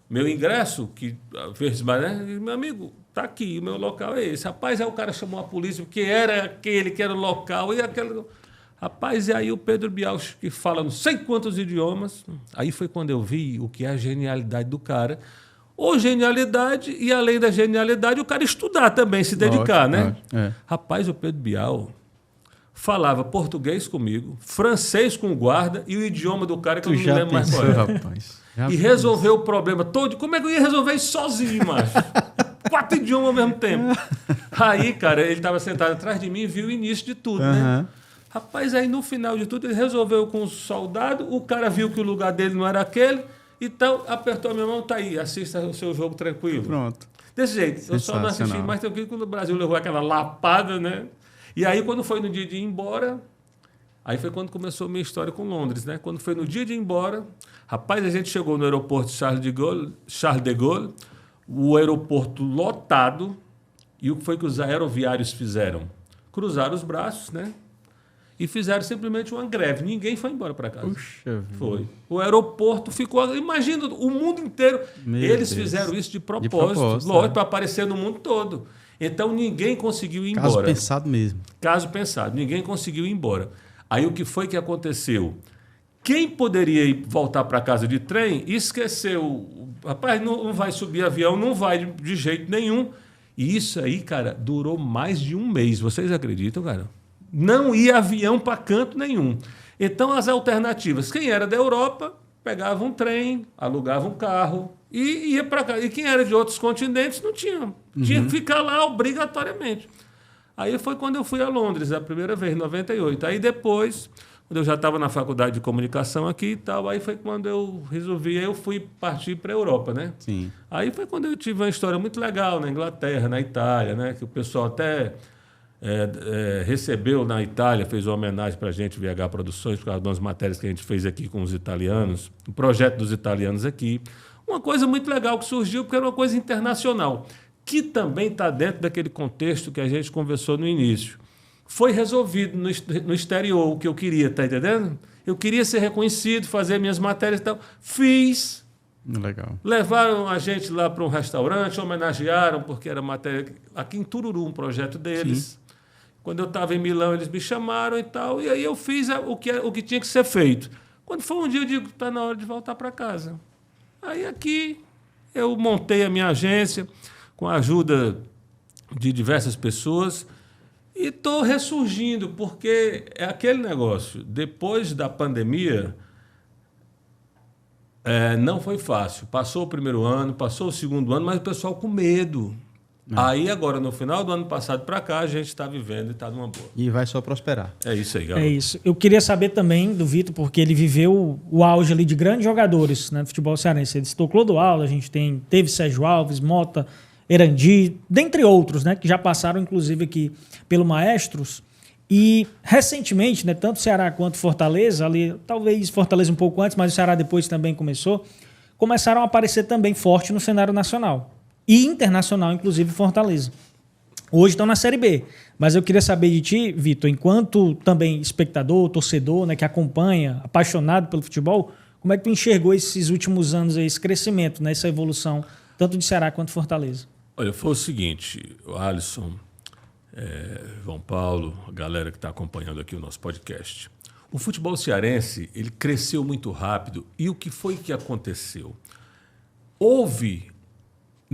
ingresso, que fez, né? Meu amigo, tá aqui, o meu local é esse. Rapaz, aí o cara chamou a polícia, porque era aquele que era o local, e aquele... Rapaz, e aí o Pedro Bial, que fala não sei quantos idiomas, aí foi quando eu vi o que é a genialidade do cara. Ou genialidade, e além da genialidade, o cara estudar também, se dedicar, né? Rapaz, o Pedro Bial falava português comigo, francês com o guarda e o idioma do cara que eu não me lembro mais qual era. Rapaz. E resolveu o problema todo. Como é que eu ia resolver isso sozinho, macho? 4 idiomas ao mesmo tempo. Aí, cara, ele estava sentado atrás de mim e viu o início de tudo, né? Rapaz, aí no final de tudo ele resolveu com o soldado, o cara viu que o lugar dele não era aquele, então apertou a minha mão, tá aí, assista o seu jogo tranquilo. Pronto. Desse jeito, eu só não assisti mais tranquilo quando o Brasil levou aquela lapada, né? E aí quando foi no dia de ir embora, aí foi quando começou a minha história com Londres, né? Quando foi no dia de ir embora, rapaz, a gente chegou no aeroporto Charles de Gaulle, o aeroporto lotado, e o que foi que os aeroviários fizeram? Cruzaram os braços, né? E fizeram simplesmente uma greve. Ninguém foi embora para casa. Puxa, foi. O aeroporto ficou... Imagina, o mundo inteiro. Eles fizeram isso de propósito. Lógico, para aparecer no mundo todo. Então, ninguém conseguiu ir embora. Caso pensado mesmo. Caso pensado. Ninguém conseguiu ir embora. Aí, o que foi que aconteceu? Quem poderia voltar para casa de trem, esqueceu. Rapaz, não vai subir avião, não vai de jeito nenhum. E isso aí, cara, durou mais de um mês. Vocês acreditam, cara? Não ia avião para canto nenhum. Então, as alternativas. Quem era da Europa, pegava um trem, alugava um carro e ia para cá. E quem era de outros continentes, não tinha. Tinha que ficar lá obrigatoriamente. Aí foi quando eu fui a Londres, a primeira vez, em 98. Aí depois, quando eu já estava na faculdade de comunicação aqui e tal, aí foi quando eu resolvi, aí eu fui partir para a Europa, né? Sim. Aí foi quando eu tive uma história muito legal na Inglaterra, na Itália, né? Que o pessoal até... recebeu na Itália, fez uma homenagem para a gente, VH Produções, por causa das matérias que a gente fez aqui com os italianos, o projeto dos italianos aqui. Uma coisa muito legal que surgiu, porque era uma coisa internacional, que também está dentro daquele contexto que a gente conversou no início. Foi resolvido no exterior o que eu queria, tá entendendo? Eu queria ser reconhecido, fazer minhas matérias e tal. Fiz. Legal. Levaram a gente lá para um restaurante, homenagearam, porque era matéria... Aqui em Tururu, um projeto deles. Sim. Quando eu estava em Milão, eles me chamaram e tal, e aí eu fiz o que tinha que ser feito. Quando foi um dia, eu digo, está na hora de voltar para casa. Aí aqui eu montei a minha agência com a ajuda de diversas pessoas e estou ressurgindo, porque é aquele negócio. Depois da pandemia, não foi fácil. Passou o primeiro ano, passou o segundo ano, mas o pessoal com medo. Aí, agora, no final do ano passado para cá, a gente está vivendo e está numa boa. E vai só prosperar. É isso aí, galera. É isso. Eu queria saber também do Vitor, porque ele viveu o auge ali de grandes jogadores, né, do futebol cearense. Ele citou Clodoaldo, a gente teve Sérgio Alves, Mota, Erandi, dentre outros, né, que já passaram, inclusive, aqui pelo Maestros. E, recentemente, né, tanto Ceará quanto Fortaleza, ali, talvez Fortaleza um pouco antes, mas o Ceará depois também começaram a aparecer também forte no cenário nacional. E internacional, inclusive Fortaleza. Hoje estão na Série B. Mas eu queria saber de ti, Vitor, enquanto também espectador, torcedor, né, que acompanha, apaixonado pelo futebol, como é que tu enxergou esses últimos anos aí, esse crescimento, né, essa evolução, tanto de Ceará quanto Fortaleza? Olha, foi o seguinte, o Alisson, João Paulo, a galera que está acompanhando aqui o nosso podcast. O futebol cearense, ele cresceu muito rápido. E o que foi que aconteceu? Houve...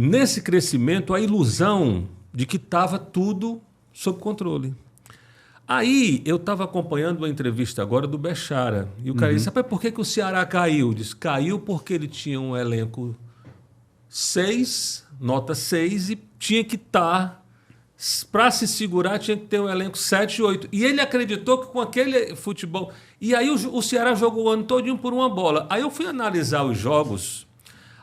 Nesse crescimento, a ilusão de que estava tudo sob controle. Aí, eu estava acompanhando uma entrevista agora do Bechara. E o cara disse, sabe por que o Ceará caiu? Disse, caiu porque ele tinha um elenco 6, nota 6, e tinha que estar, para se segurar, tinha que ter um elenco 7 e 8. E ele acreditou que com aquele futebol... E aí o Ceará jogou o ano todinho por uma bola. Aí eu fui analisar os jogos...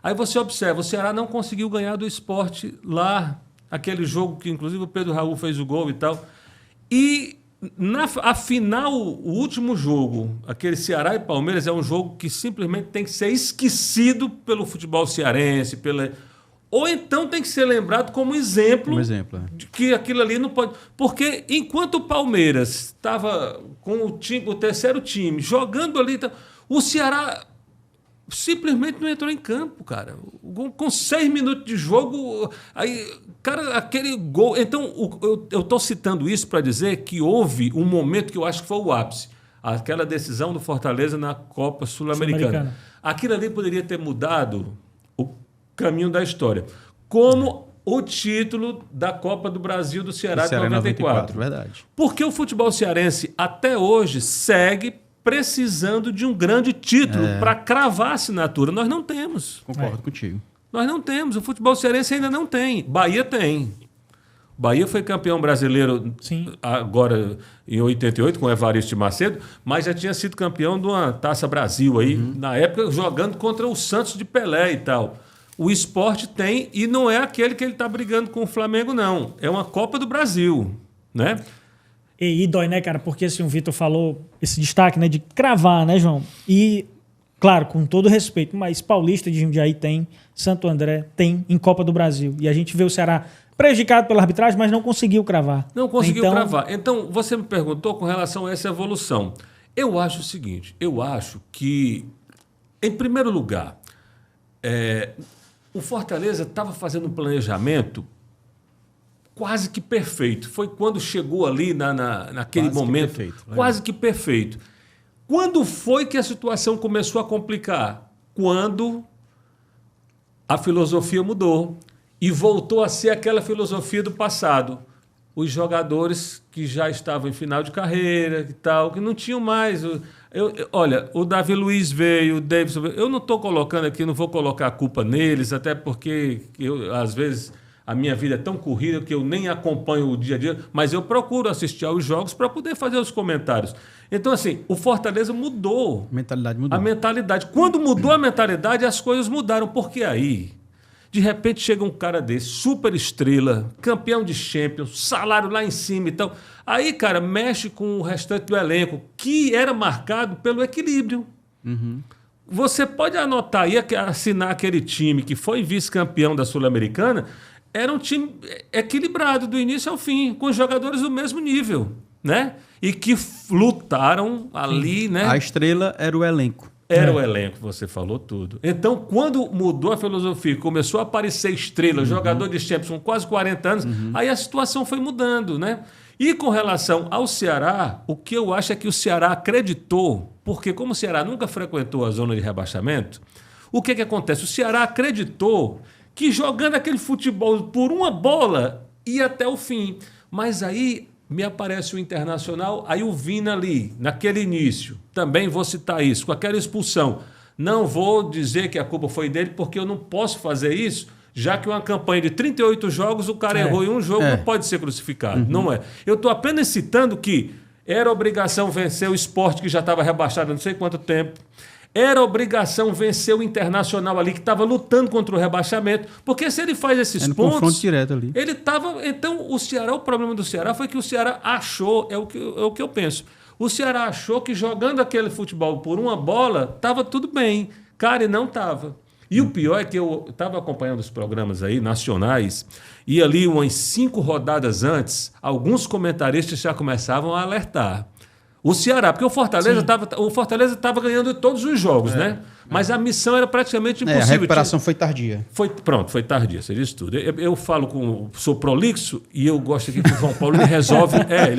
Aí você observa, o Ceará não conseguiu ganhar do Sport lá, aquele jogo que inclusive o Pedro Raul fez o gol e tal. E a final, o último jogo, aquele Ceará e Palmeiras, é um jogo que simplesmente tem que ser esquecido pelo futebol cearense, ou então tem que ser lembrado como exemplo, de que aquilo ali não pode... Porque enquanto o Palmeiras estava com o terceiro time jogando ali, o Ceará simplesmente não entrou em campo, cara. Com 6 minutos de jogo, aí, cara, aquele gol... Então, eu estou citando isso para dizer que houve um momento que eu acho que foi o ápice. Aquela decisão do Fortaleza na Copa Sul-Americana. Aquilo ali poderia ter mudado o caminho da história. Como o título da Copa do Brasil do Ceará de 94. Verdade. Porque o futebol cearense, até hoje, segue precisando de um grande título para cravar a assinatura. Nós não temos. Concordo contigo. Nós não temos. O futebol cearense ainda não tem. Bahia tem. Bahia foi campeão brasileiro agora em 88 com o Evaristo de Macedo, mas já tinha sido campeão de uma Taça Brasil aí, na época jogando contra o Santos de Pelé e tal. O Sport tem, e não é aquele que ele está brigando com o Flamengo, não. É uma Copa do Brasil, né? E dói, né, cara? Porque assim, o Vitor falou esse destaque, né, de cravar, né, João? E, claro, com todo respeito, mas Paulista de Jundiaí tem, Santo André tem em Copa do Brasil. E a gente vê o Ceará prejudicado pela arbitragem, mas não conseguiu cravar. Não conseguiu cravar. Então, você me perguntou com relação a essa evolução. Eu acho o seguinte, eu acho que, em primeiro lugar, o Fortaleza estava fazendo um planejamento quase que perfeito. Foi quando chegou ali naquele momento, quase que perfeito. Quando foi que a situação começou a complicar? Quando a filosofia mudou. E voltou a ser aquela filosofia do passado. Os jogadores que já estavam em final de carreira e tal, que não tinham mais. Olha, o Davi Luiz veio, o Davidson veio. Eu não estou colocando aqui, não vou colocar a culpa neles, até porque às vezes a minha vida é tão corrida que eu nem acompanho o dia a dia, mas eu procuro assistir aos jogos para poder fazer os comentários. Então, assim, o Fortaleza mudou. A mentalidade mudou. A mentalidade. Quando mudou a mentalidade, as coisas mudaram. Porque aí... De repente chega um cara desse, super estrela, campeão de Champions, salário lá em cima e tal. Aí, cara, mexe com o restante do elenco, que era marcado pelo equilíbrio. Você pode anotar aí, assinar aquele time que foi vice-campeão da Sul-Americana, era um time equilibrado do início ao fim, com jogadores do mesmo nível, né? E que lutaram ali, né? A estrela era o elenco. Era o elenco, você falou tudo. Então, quando mudou a filosofia, começou a aparecer estrela, jogador de Champions com quase 40 anos, aí a situação foi mudando, né? E com relação ao Ceará, o que eu acho é que o Ceará acreditou, porque como o Ceará nunca frequentou a zona de rebaixamento, o que acontece? O Ceará acreditou que jogando aquele futebol por uma bola ia até o fim. Mas aí... me aparece o Internacional, aí o Vina ali, naquele início, também vou citar isso, com aquela expulsão. Não vou dizer que a culpa foi dele, porque eu não posso fazer isso, já que uma campanha de 38 jogos, o cara errou em um jogo, não pode ser crucificado. Não é. Eu estou apenas citando que era obrigação vencer o Sport, que já estava rebaixado há não sei quanto tempo. Era obrigação vencer o Internacional ali, que estava lutando contra o rebaixamento. Porque se ele faz esses pontos... confronto direto ali. Ele estava... Então, o Ceará, o problema do Ceará foi que o Ceará achou, é o que eu penso, o Ceará achou que jogando aquele futebol por uma bola, estava tudo bem. Cara, e não estava. E o pior é que eu estava acompanhando os programas aí, nacionais, e ali umas 5 rodadas antes, alguns comentaristas já começavam a alertar. O Ceará, porque o Fortaleza estava ganhando todos os jogos, né? Mas a missão era praticamente impossível. A recuperação foi tardia. Foi tardia, você disse tudo. Eu falo sou prolixo e eu gosto aqui que o João Paulo ele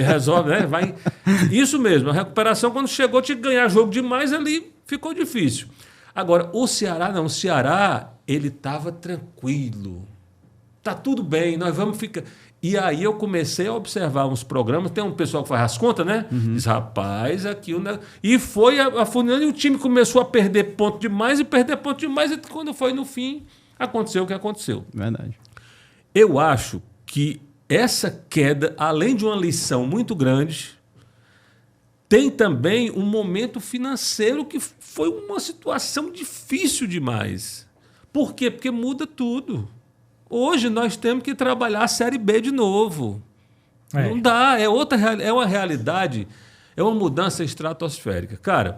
resolve, né? Vai. Isso mesmo, a recuperação quando chegou tinha que ganhar jogo demais ali, ficou difícil. Agora, o Ceará não, o Ceará, ele estava tranquilo. Tá tudo bem, nós vamos ficar... E aí eu comecei a observar uns programas, tem um pessoal que faz as contas, né? Diz, rapaz, aqui... E foi afunilando e o time começou a perder ponto demais, e quando foi no fim, aconteceu o que aconteceu. Verdade. Eu acho que essa queda, além de uma lição muito grande, tem também um momento financeiro que foi uma situação difícil demais. Por quê? Porque muda tudo. Hoje nós temos que trabalhar a Série B de novo. Não dá, é uma realidade, é uma mudança estratosférica. Cara,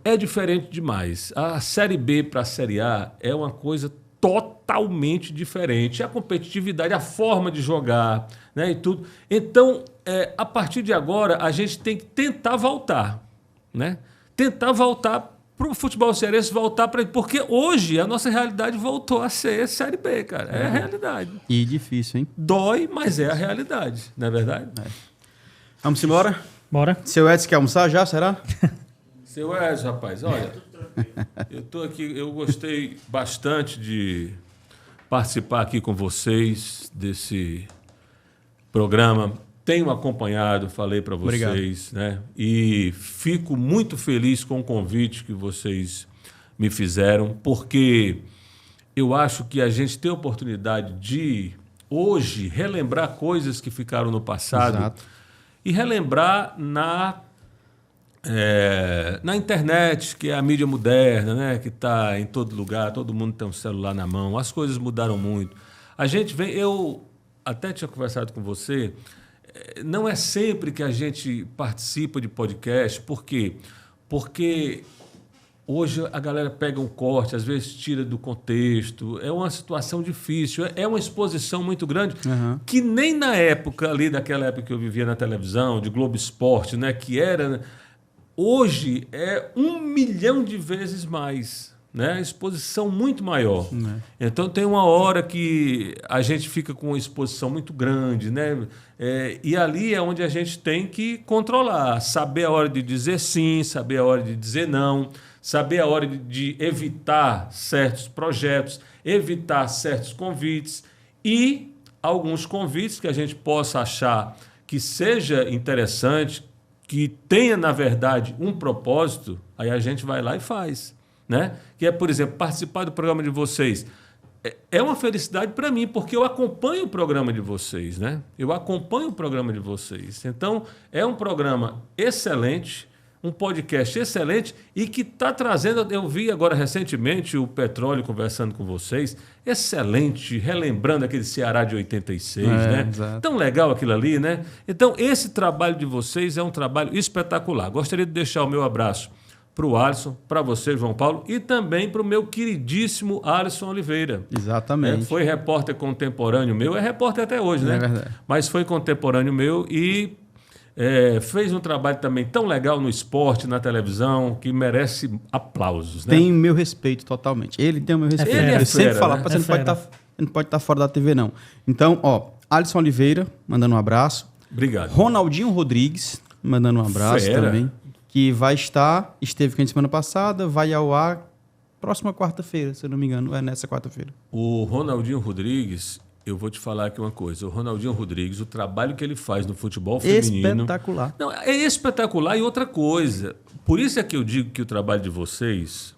é diferente demais. A Série B para a Série A é uma coisa totalmente diferente. A competitividade, a forma de jogar, né, e tudo. Então, a partir de agora, a gente tem que tentar voltar, né? Tentar voltar para o futebol cearense, voltar para... Porque hoje a nossa realidade voltou a ser Série B, cara. É a realidade. E difícil, hein? Dói, mas é a realidade, não é verdade? Vamos embora? Bora. Seu Edson quer almoçar já, será? Seu Edson, rapaz, olha, eu estou aqui, eu gostei bastante de participar aqui com vocês desse programa. Tenho acompanhado, falei para vocês, né? E fico muito feliz com o convite que vocês me fizeram, porque eu acho que a gente tem a oportunidade de, hoje, relembrar coisas que ficaram no passado. Exato. E relembrar na internet, que é a mídia moderna, né? Que está em todo lugar, todo mundo tem um celular na mão, as coisas mudaram muito. A gente vem, eu até tinha conversado com você, não é sempre que a gente participa de podcast. Por quê? Porque hoje a galera pega um corte, às vezes tira do contexto, é uma situação difícil, é uma exposição muito grande, que nem na época ali, daquela época que eu vivia na televisão, de Globo Esporte, né, que era... Hoje é 1 milhão de vezes mais, né? Exposição muito maior. Então tem uma hora que a gente fica com uma exposição muito grande, né? E ali é onde a gente tem que controlar, saber a hora de dizer sim, saber a hora de dizer não, saber a hora de evitar certos projetos, evitar certos convites e alguns convites que a gente possa achar que seja interessante, que tenha, na verdade, um propósito, aí a gente vai lá e faz, né? Que é, por exemplo, participar do programa de vocês. É uma felicidade para mim, porque eu acompanho o programa de vocês, né? Eu acompanho o programa de vocês. Então, é um programa excelente, um podcast excelente e que está trazendo... Eu vi agora recentemente o Petróleo conversando com vocês, excelente, relembrando aquele Ceará de 86, né? Exato. Tão legal aquilo ali, né? Então, esse trabalho de vocês é um trabalho espetacular. Gostaria de deixar o meu abraço para o Alisson, para você, João Paulo, e também para o meu queridíssimo Alisson Oliveira. Exatamente. Foi repórter contemporâneo meu, é repórter até hoje, né? É verdade. Mas foi contemporâneo meu e fez um trabalho também tão legal no esporte, na televisão, que merece aplausos, né? Tem meu respeito totalmente. Ele tem o meu respeito. Ele é Eu sempre fera, falo, né? você não pode estar fora da TV, não. Então, Alisson Oliveira, mandando um abraço. Obrigado. Ronaldinho Rodrigues, mandando um abraço Fera. também. Que esteve aqui semana passada, vai ao ar próxima quarta-feira, se eu não me engano, é nessa quarta-feira. O Ronaldinho Rodrigues, eu vou te falar aqui uma coisa. O Ronaldinho Rodrigues, o trabalho que ele faz no futebol feminino... Espetacular. Não, é espetacular. E outra coisa, por isso é que eu digo que o trabalho de vocês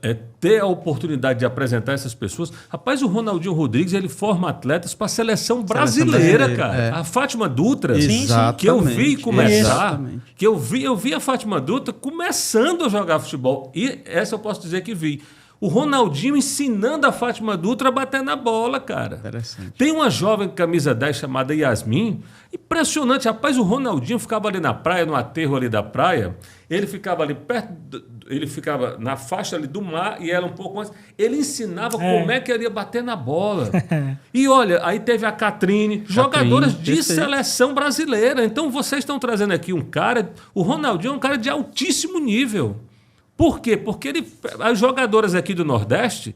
é ter a oportunidade de apresentar essas pessoas. Rapaz, o Ronaldinho Rodrigues, ele forma atletas para a seleção brasileira, cara. é. A Fátima Dutra, Exatamente. que eu vi começar, Exatamente. que eu vi a Fátima Dutra começando a jogar futebol. E essa eu posso dizer que vi. O Ronaldinho ensinando a Fátima Dutra a bater na bola, cara. Interessante. Tem uma jovem camisa 10 chamada Yasmin. Impressionante. Rapaz, o Ronaldinho ficava ali na praia, no aterro ali da praia. Ele ficava ali perto... Ele ficava na faixa ali do mar e ela um pouco antes. Ele ensinava como é que ele ia bater na bola. E olha, aí teve a Catrine, jogadoras de seleção brasileira. Então vocês estão trazendo aqui um cara... O Ronaldinho é um cara de altíssimo nível. Por quê? Porque as jogadoras aqui do Nordeste,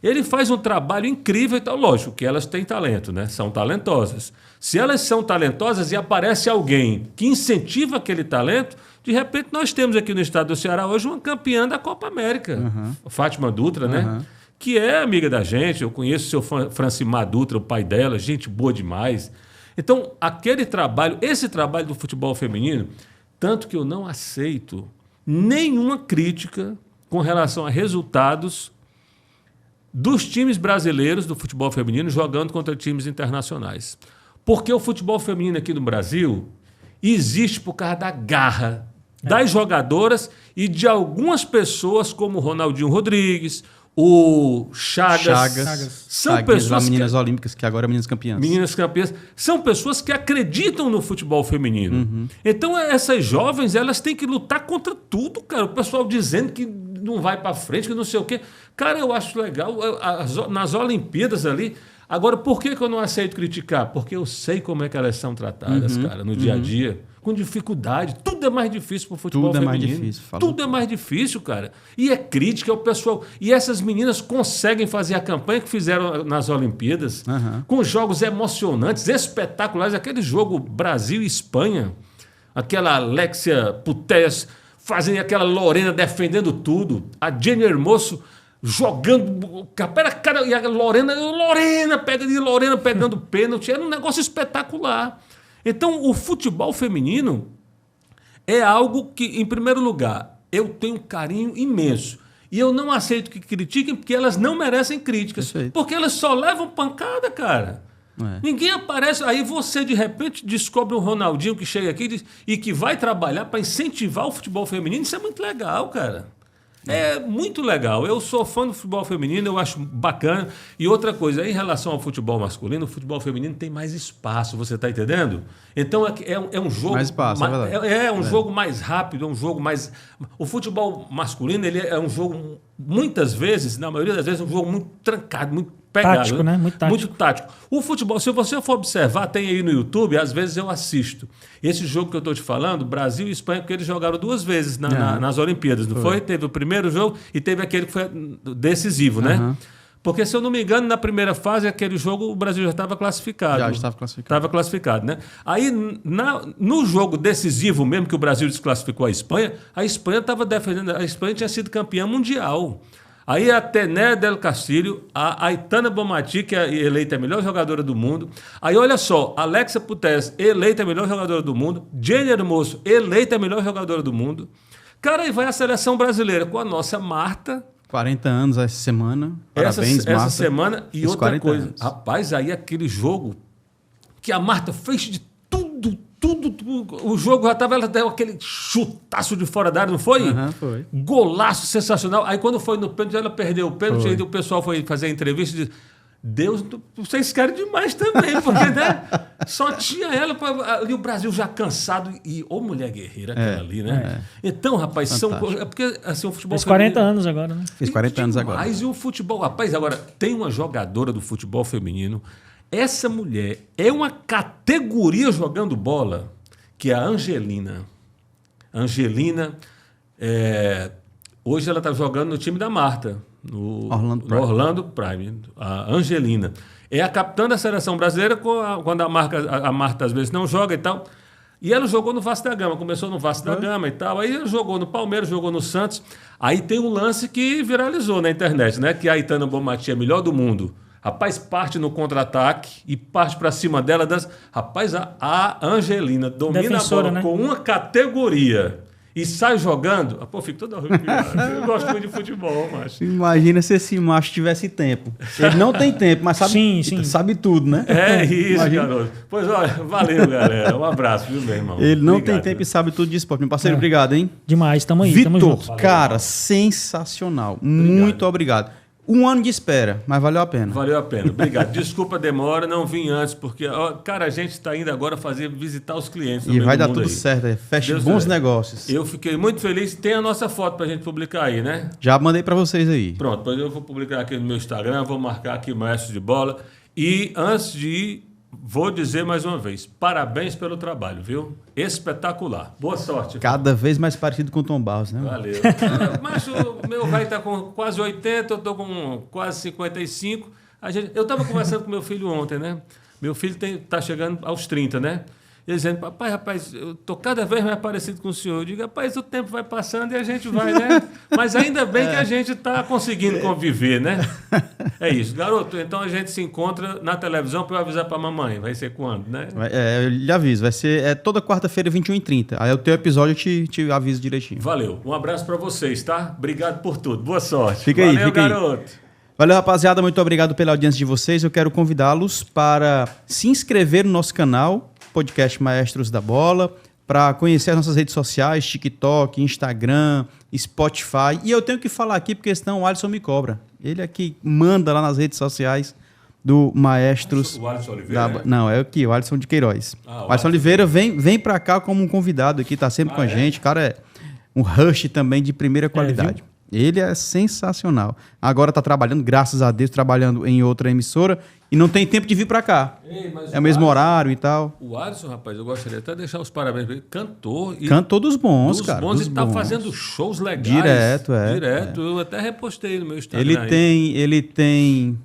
ele faz um trabalho incrível. Então, lógico que elas têm talento, né? São talentosas. Se elas são talentosas e aparece alguém que incentiva aquele talento, de repente nós temos aqui no estado do Ceará hoje uma campeã da Copa América, Fátima Dutra, né? Que é amiga da gente. Eu conheço o seu Francimar Dutra, o pai dela, gente boa demais. Então, esse trabalho do futebol feminino, tanto que eu não aceito nenhuma crítica com relação a resultados dos times brasileiros do futebol feminino jogando contra times internacionais. Porque o futebol feminino aqui no Brasil existe por causa da garra das jogadoras e de algumas pessoas como o Ronaldinho Rodrigues, o Chagas. São pessoas meninas olímpicas, que agora meninas campeãs. Meninas campeãs. São pessoas que acreditam no futebol feminino. Então, essas jovens, elas têm que lutar contra tudo, cara. O pessoal dizendo que não vai para frente, que não sei o quê. Cara, eu acho legal. Nas Olimpíadas ali... Agora, por que eu não aceito criticar? Porque eu sei como é que elas são tratadas, cara, no dia a dia. Com dificuldade. Tudo é mais difícil para o futebol feminino. Tudo é mais difícil. Tudo é mais difícil, cara. E é crítica ao pessoal. E essas meninas conseguem fazer a campanha que fizeram nas Olimpíadas, com jogos emocionantes, espetaculares. Aquele jogo Brasil e Espanha, aquela Alexia Putellas fazendo aquela Lorena defendendo tudo, a Jenny Hermoso jogando, e a Lorena pegando pênalti, era um negócio espetacular. Então, o futebol feminino é algo que, em primeiro lugar, eu tenho um carinho imenso. E eu não aceito que critiquem, porque elas não merecem críticas. Porque elas só levam pancada, cara. Ninguém aparece. Aí você, de repente, descobre um Ronaldinho que chega aqui e que vai trabalhar para incentivar o futebol feminino. Isso é muito legal, cara. É muito legal. Eu sou fã do futebol feminino, eu acho bacana. E outra coisa, em relação ao futebol masculino, o futebol feminino tem mais espaço, você está entendendo? Então é um jogo. Mais espaço, é um jogo mais rápido, é um jogo mais. O futebol masculino ele é um jogo, muitas vezes, na maioria das vezes, um jogo muito trancado, muito pegado. Tático, né? Muito tático. Muito tático. O futebol, se você for observar, tem aí no YouTube, às vezes eu assisto. Esse jogo que eu estou te falando, Brasil e Espanha, porque eles jogaram 2 vezes nas Olimpíadas, não foi? Teve o primeiro jogo e teve aquele que foi decisivo, né? Porque, se eu não me engano, na primeira fase, aquele jogo, o Brasil já estava classificado. Já estava classificado. Estava classificado, né? Aí, no jogo decisivo mesmo, que o Brasil desclassificou a Espanha estava defendendo, a Espanha tinha sido campeã mundial. Aí a Tené del Castillo, a Aitana Bonmatí, que é eleita a melhor jogadora do mundo. Aí olha só, Alexia Putellas, eleita a melhor jogadora do mundo. Jenny Hermoso, eleita a melhor jogadora do mundo. Cara, aí vai a seleção brasileira com a nossa Marta. 40 anos essa semana. Parabéns, Marta. Essa semana. E outra coisa, anos. Rapaz, aí aquele jogo que a Marta fez de tudo. O jogo já estava, ela deu aquele chutaço de fora da área, não foi? Foi. Golaço sensacional. Aí quando foi no pênalti, ela perdeu o pênalti, aí o pessoal foi fazer a entrevista e disse: Deus, vocês querem demais também, porque né? Só tinha ela, e o Brasil já cansado, e mulher guerreira aquela ali, né? Então, rapaz, é porque assim, o futebol... Fez 40 anos agora, né? Fez 40 anos agora. Mas e o futebol? Rapaz, agora, tem uma jogadora do futebol feminino. Essa mulher é uma categoria jogando bola, que é a Angelina. Hoje ela está jogando no time da Marta, no Orlando Prime, a Angelina. É a capitã da seleção brasileira quando a Marta às vezes não joga e tal. E ela jogou no Vasco da Gama, começou no Vasco da Gama e tal. Aí ela jogou no Palmeiras, jogou no Santos. Aí tem um lance que viralizou na internet, né? Que a Aitana Bonmatí é a melhor do mundo. Rapaz, parte no contra-ataque e parte para cima dela. Rapaz, a Angelina domina defensora, a bola, né? Com uma categoria e sai jogando. Pô, fico todo arrepiado. Eu gosto muito de futebol, macho. Imagina se esse macho tivesse tempo. Ele não tem tempo, mas sabe tudo, né? É isso, garoto. Pois olha, valeu, galera. Um abraço, viu, meu irmão? Ele não tem tempo e sabe tudo de esporte. Meu parceiro, obrigado, hein? Demais, tamo aí. Vitor, cara, sensacional. Muito obrigado. 1 ano de espera, mas valeu a pena. Valeu a pena, obrigado. Desculpa a demora, não vim antes, porque, cara, a gente está indo agora visitar os clientes. E vai dar tudo certo, feche bons negócios. Eu fiquei muito feliz. Tem a nossa foto para a gente publicar aí, né? Já mandei para vocês aí. Pronto, pois eu vou publicar aqui no meu Instagram, vou marcar aqui Maestro de Bola. E antes de ir, vou dizer mais uma vez, parabéns pelo trabalho, viu? Espetacular. Boa sorte. Cada vez mais parecido com o Tom Barros, né? Valeu. Mas o meu velho está com quase 80, eu estou com quase 55. Eu estava conversando com meu filho ontem, né? Meu filho está chegando aos 30, né? Ele dizendo: papai, rapaz, eu estou cada vez mais parecido com o senhor. Eu digo: rapaz, o tempo vai passando e a gente vai, né? Mas ainda bem que a gente está conseguindo conviver, né? É isso. Garoto, então a gente se encontra na televisão para eu avisar para a mamãe. Vai ser quando, né? Eu lhe aviso. Vai ser toda quarta-feira, 21h30. Aí o teu episódio eu te aviso direitinho. Valeu. Um abraço para vocês, tá? Obrigado por tudo. Boa sorte. Fica aí, garoto. Aí. Valeu, rapaziada. Muito obrigado pela audiência de vocês. Eu quero convidá-los para se inscrever no nosso canal, Podcast Maestros da Bola, para conhecer as nossas redes sociais, TikTok, Instagram, Spotify. E eu tenho que falar aqui porque senão o Alisson me cobra. Ele é que manda lá nas redes sociais do Maestros. O Alisson Oliveira? Né? Não, é o Alisson de Queiroz. O Alisson Oliveira vem para cá como um convidado aqui, tá sempre com a gente. O cara é um rush também de primeira qualidade. Ele é sensacional. Agora tá trabalhando, graças a Deus, trabalhando em outra emissora e não tem tempo de vir para cá. É o mesmo horário e tal. O Alisson, rapaz, eu gostaria até de deixar os parabéns pra ele. Cantor dos bons, cara. Dos bons e tá fazendo shows legais. Direto. Eu até repostei no meu Instagram. Ele tem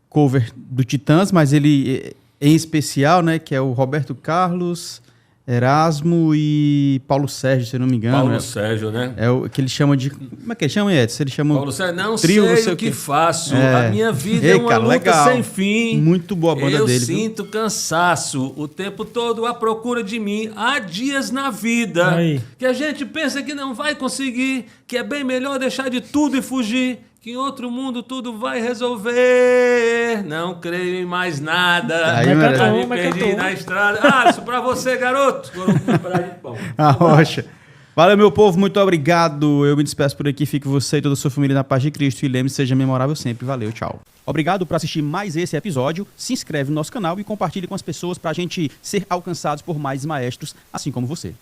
cover do Titãs, mas ele em especial, né, que é o Roberto Carlos, Erasmo e Paulo Sérgio, se eu não me engano. Paulo Sérgio, né? É o que ele chama de... Como é que ele chama, Edson? Ele chama Paulo Sérgio, não trio, sei o que faço. A minha vida é uma cara, luta legal. sem fim. Muito boa a banda dele. Eu sinto cansaço o tempo todo à procura de mim. Há dias na vida que a gente pensa que não vai conseguir, que é bem melhor deixar de tudo e fugir. Que em outro mundo tudo vai resolver. Não creio em mais nada. Me perdi na estrada. Isso pra você, garoto. A rocha. Valeu, meu povo. Muito obrigado. Eu me despeço por aqui. Fique você e toda a sua família na paz de Cristo. E lembre-se, seja memorável sempre. Valeu, tchau. Obrigado por assistir mais esse episódio. Se inscreve no nosso canal e compartilhe com as pessoas pra gente ser alcançados por mais maestros, assim como você.